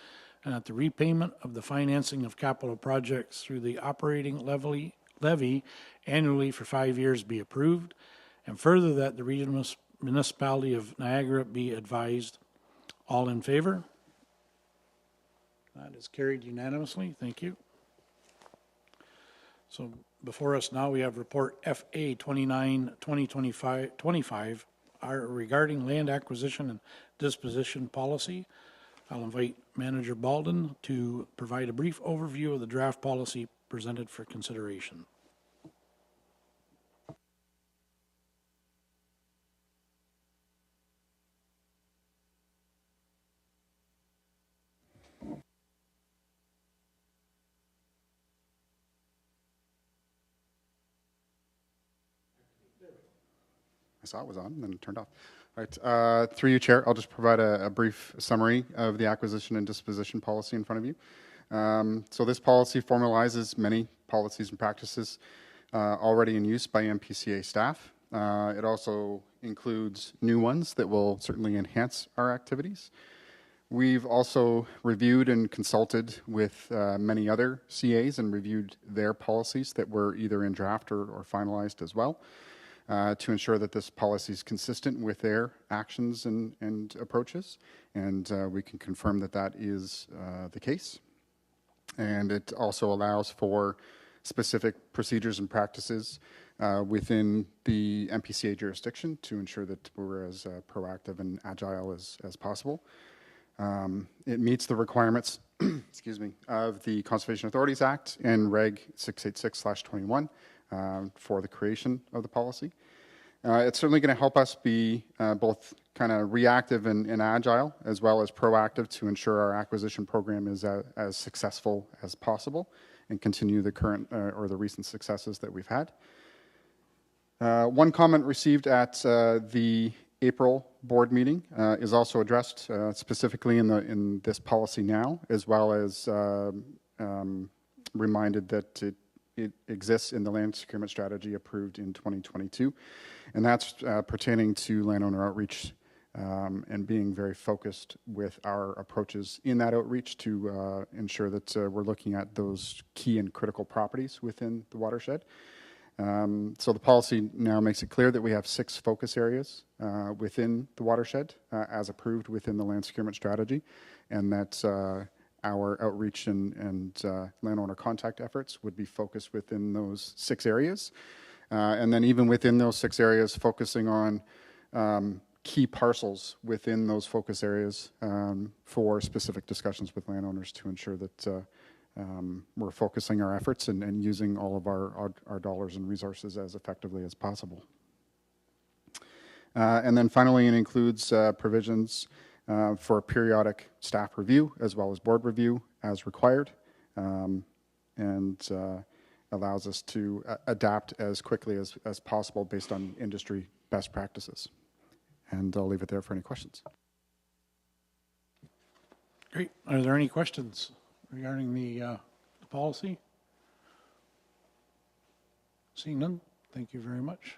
and that the repayment of the financing of capital projects through the operating levy annually for 5 years be approved, and further that the regional municipality of Niagara be advised. All in favor? That is carried unanimously. Thank you. So before us now, we have report FA 29-2025 regarding land acquisition and disposition policy. I'll invite Manager Balden to provide a brief overview of the draft policy presented for consideration. I saw it was on, and then it turned off. All right, through you, Chair, I'll just provide a brief summary of the acquisition and disposition policy in front of you. So this policy formalizes many policies and practices already in use by NPCA staff. It also includes new ones that will certainly enhance our activities. We've also reviewed and consulted with many other CAs and reviewed their policies that were either in draft or finalized as well to ensure that this policy is consistent with their actions and approaches. And we can confirm that that is the case. And it also allows for specific procedures and practices within the NPCA jurisdiction to ensure that we're as proactive and agile as possible. It meets the requirements excuse me, of the Conservation Authorities Act and Reg 686/21 for the creation of the policy. It's certainly going to help us be both kind of reactive and agile, as well as proactive to ensure our acquisition program is as successful as possible and continue the current or the recent successes that we've had. One comment received at the April board meeting is also addressed specifically in this policy now, as well as reminded that it exists in the land securement strategy approved in 2022, and that's pertaining to landowner outreach and being very focused with our approaches in that outreach to ensure that we're looking at those key and critical properties within the watershed. So the policy now makes it clear that we have 6 focus areas within the watershed as approved within the land securement strategy, and that our outreach and landowner contact efforts would be focused within those 6 areas. And then even within those 6 areas, focusing on key parcels within those focus areas for specific discussions with landowners to ensure that we're focusing our efforts and using all of our dollars and resources as effectively as possible. And then finally, it includes provisions for periodic staff review as well as board review as required, and allows us to adapt as quickly as possible based on industry best practices. And I'll leave it there for any questions. Great. Are there any questions regarding the policy? Seeing none, thank you very much.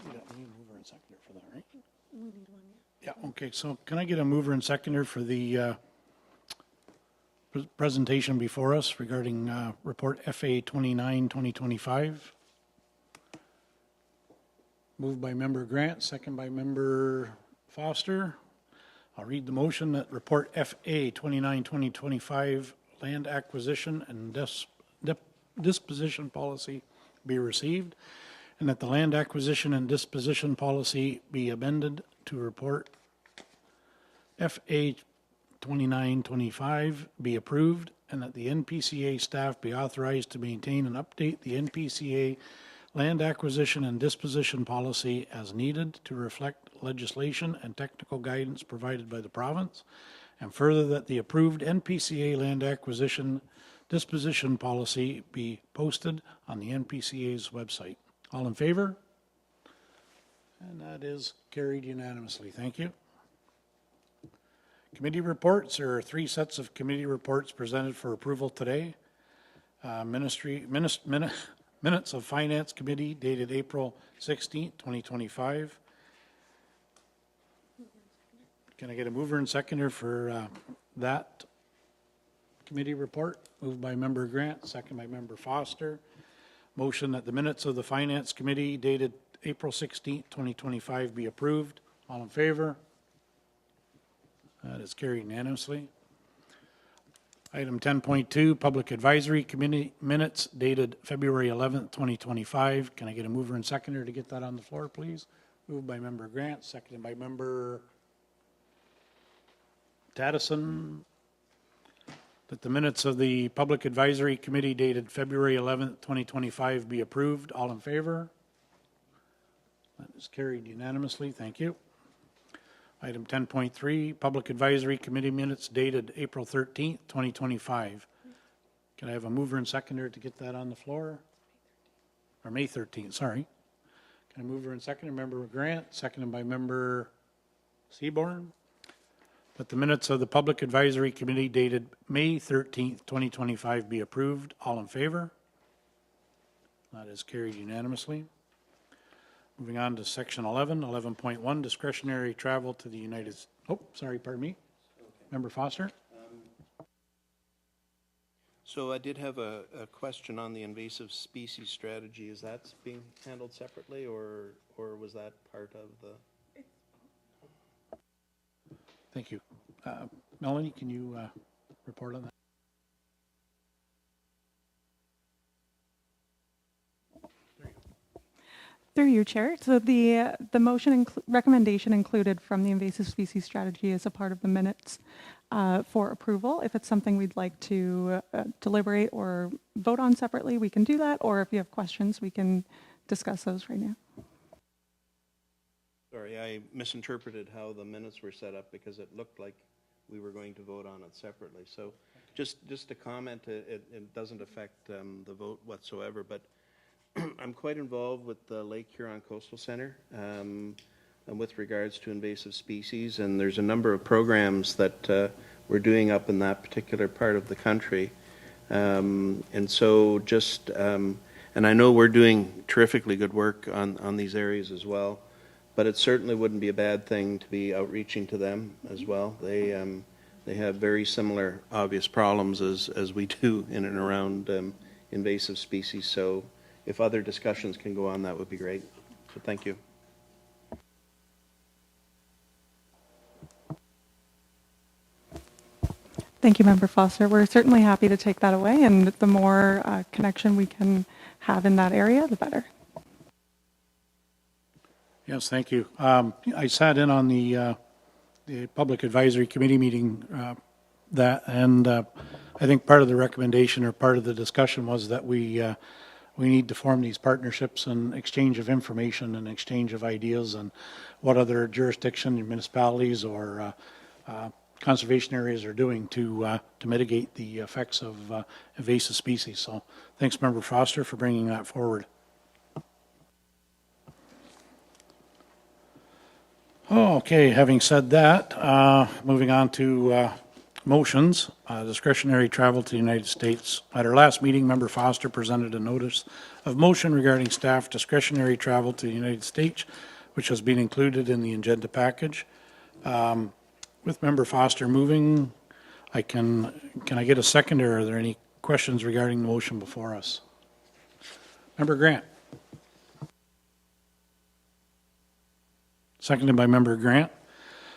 We need a mover and seconder for that, right? We need one, yeah. Yeah, okay, so can I get a mover and seconder for the presentation before us regarding report FA 29, 2025. Moved by member Grant, second by member Foster. I'll read the motion that report FA 29, 2025 land acquisition and disposition policy be received, and that the land acquisition and disposition policy be amended to report FA 2925 be approved, and that the NPCA staff be authorized to maintain and update the NPCA land acquisition and disposition policy as needed to reflect legislation and technical guidance provided by the province, and further that the approved NPCA land acquisition disposition policy be posted on the NPCA's website. All in favor? And that is carried unanimously. Thank you. Committee reports. There are 3 sets of committee reports presented for approval today. Minutes of Finance Committee dated April 16th, 2025. Can I get a mover and seconder for that committee report? Moved by member Grant, second by member Foster. Motion that the minutes of the Finance Committee dated April 16th, 2025 be approved. All in favor? That is carried unanimously. Item 10.2, Public Advisory Committee minutes dated February 11th, 2025. Can I get a mover and seconder to get that on the floor, please? Moved by member Grant, seconded by member Taddison. That the minutes of the Public Advisory Committee dated February 11th, 2025 be approved. All in favor? That is carried unanimously. Thank you. Item 10.3, Public Advisory Committee minutes dated April 13th, 2025. Can I have a mover and seconder to get that on the floor? Or May 13th, sorry. Can I mover and seconder? Member Grant, seconded by member Seaborn. That the minutes of the Public Advisory Committee dated May 13th, 2025 be approved. All in favor? That is carried unanimously. Moving on to section 11, 11.1, discretionary travel to the United States. Oh, sorry, pardon me. Member Foster? So I did have a question on the invasive species strategy. Is that being handled separately, or was that part of the? Thank you. Melanie, can you report on that? Through you, Chair. So the motion recommendation included from the invasive species strategy is a part of the minutes for approval. If it's something we'd like to deliberate or vote on separately, we can do that. Or if you have questions, we can discuss those right now. Sorry, I misinterpreted how the minutes were set up because it looked like we were going to vote on it separately. So just a comment, it doesn't affect the vote whatsoever, but I'm quite involved with the Lake Huron Coastal Center and with regards to invasive species, and there's a number of programs that we're doing up in that particular part of the country. And so just, and I know we're doing terrifically good work on these areas as well, but it certainly wouldn't be a bad thing to be outreaching to them as well. They have very similar obvious problems as we do in and around invasive species. So if other discussions can go on, that would be great. So thank you. Thank you, Member Foster. We're certainly happy to take that away, and the more connection we can have in that area, the better. Yes, thank you. I sat in on the Public Advisory Committee meeting and I think part of the recommendation or part of the discussion was that we need to form these partnerships and exchange of information and exchange of ideas and what other jurisdiction, municipalities, or conservation areas are doing to mitigate the effects of invasive species. So thanks, Member Foster, for bringing that forward. Okay, having said that, moving on to motions, discretionary travel to the United States. At our last meeting, Member Foster presented a notice of motion regarding staff discretionary travel to the United States, which has been included in the agenda package. With Member Foster moving, can I get a second, or are there any questions regarding the motion before us? Member Grant. Seconded by Member Grant.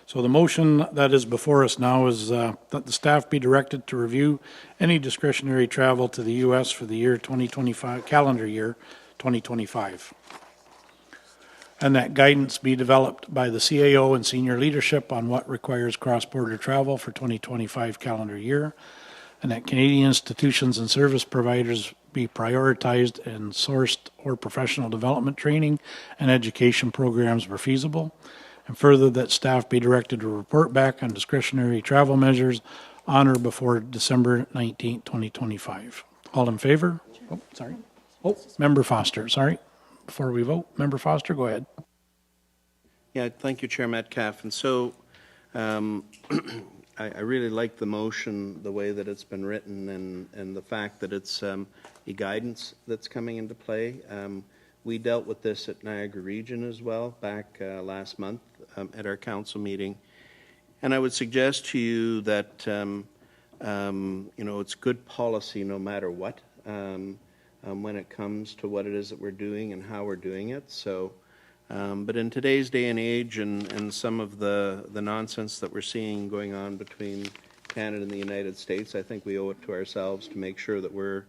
So the motion that is before us now is that the staff be directed to review any discretionary travel to the U.S. for the year 2025, calendar year 2025. And that guidance be developed by the CAO and senior leadership on what requires cross-border travel for 2025 calendar year, and that Canadian institutions and service providers be prioritized and sourced or professional development training and education programs where feasible. And further, that staff be directed to report back on discretionary travel measures on or before December 19, 2025. All in favor? Oh, sorry. Oh, Member Foster, sorry. Before we vote, Member Foster, go ahead. Yeah, thank you, Chair Metcalf. And so I really like the motion, the way that it's been written, and the fact that it's a guidance that's coming into play. We dealt with this at Niagara Region as well back last month at our council meeting. And I would suggest to you that, it's good policy no matter what when it comes to what it is that we're doing and how we're doing it. So, but in today's day and age and some of the nonsense that we're seeing going on between Canada and the United States, I think we owe it to ourselves to make sure that we're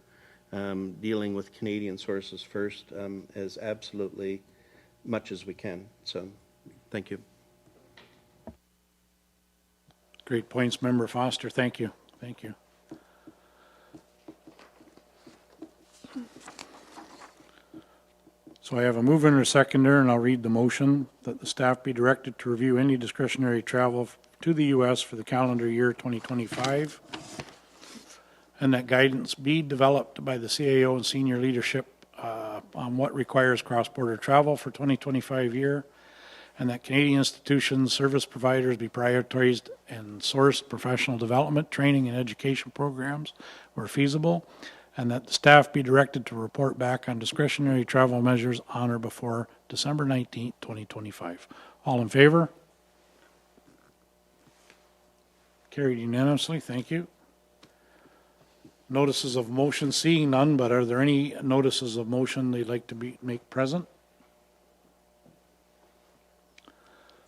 dealing with Canadian sources first as absolutely much as we can. So, thank you. Great points, Member Foster. Thank you. Thank you. So I have a mover and a seconder, and I'll read the motion that the staff be directed to review any discretionary travel to the U.S. for the calendar year 2025, and that guidance be developed by the CAO and senior leadership on what requires cross-border travel for 2025 year, and that Canadian institutions, service providers be prioritized and sourced professional development, training, and education programs where feasible, and that the staff be directed to report back on discretionary travel measures on or before December 19th, 2025. All in favor? Carried unanimously. Thank you. Notices of motion, seeing none, but are there any notices of motion they'd like to make present?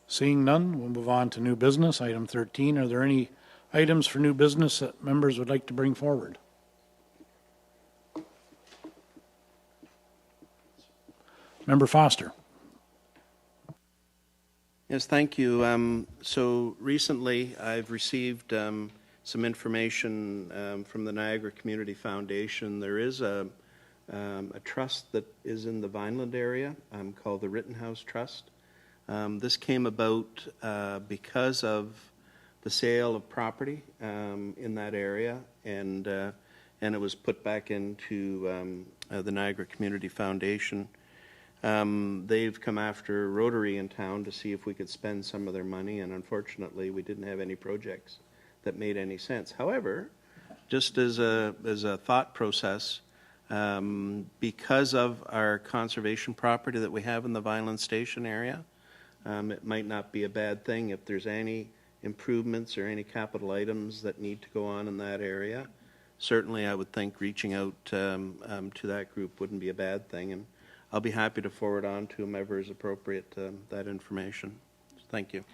Seeing none, we'll move on to new business. Item 13, are there any items for new business that members would like to bring forward? Member Foster. Yes, thank you. So recently, I've received some information from the Niagara Community Foundation. There is a trust that is in the Vineland area called the Rittenhouse Trust. This came about because of the sale of property in that area, and it was put back into the Niagara Community Foundation. They've come after Rotary in town to see if we could spend some of their money, and unfortunately, we didn't have any projects that made any sense. However, just as a thought process, because of our conservation property that we have in the Vineland Station area, it might not be a bad thing if there's any improvements or any capital items that need to go on in that area. Certainly, I would think reaching out to that group wouldn't be a bad thing, and I'll be happy to forward on to whomever is appropriate that information. Thank you.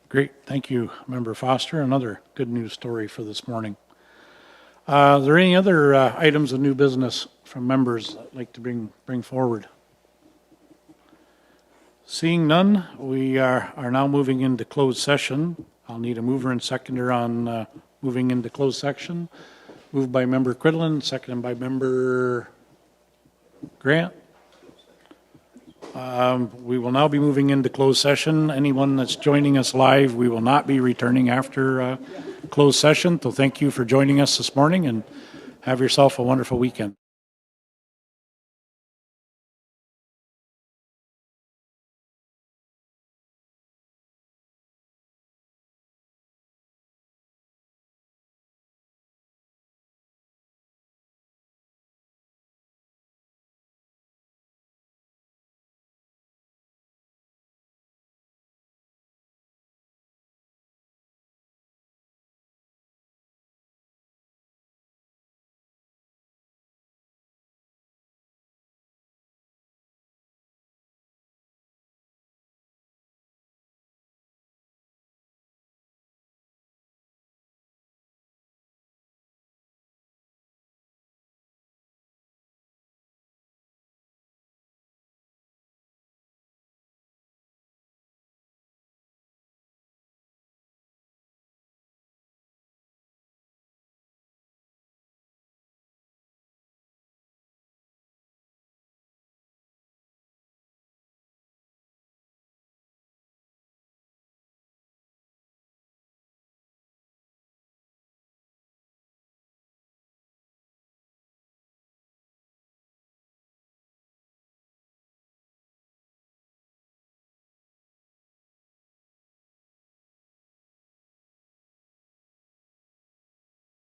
Great, thank you, Member Foster. Another good news story for this morning. Are there any other items of new business from members that like to bring forward? Seeing none, we are now moving into closed session. I'll need a mover and seconder on moving into closed section. Moved by Member Quidlin, seconded by Member Grant. We will now be moving into closed session. Anyone that's joining us live, we will not be returning after closed session. So thank you for joining us this morning, and have yourself a wonderful weekend.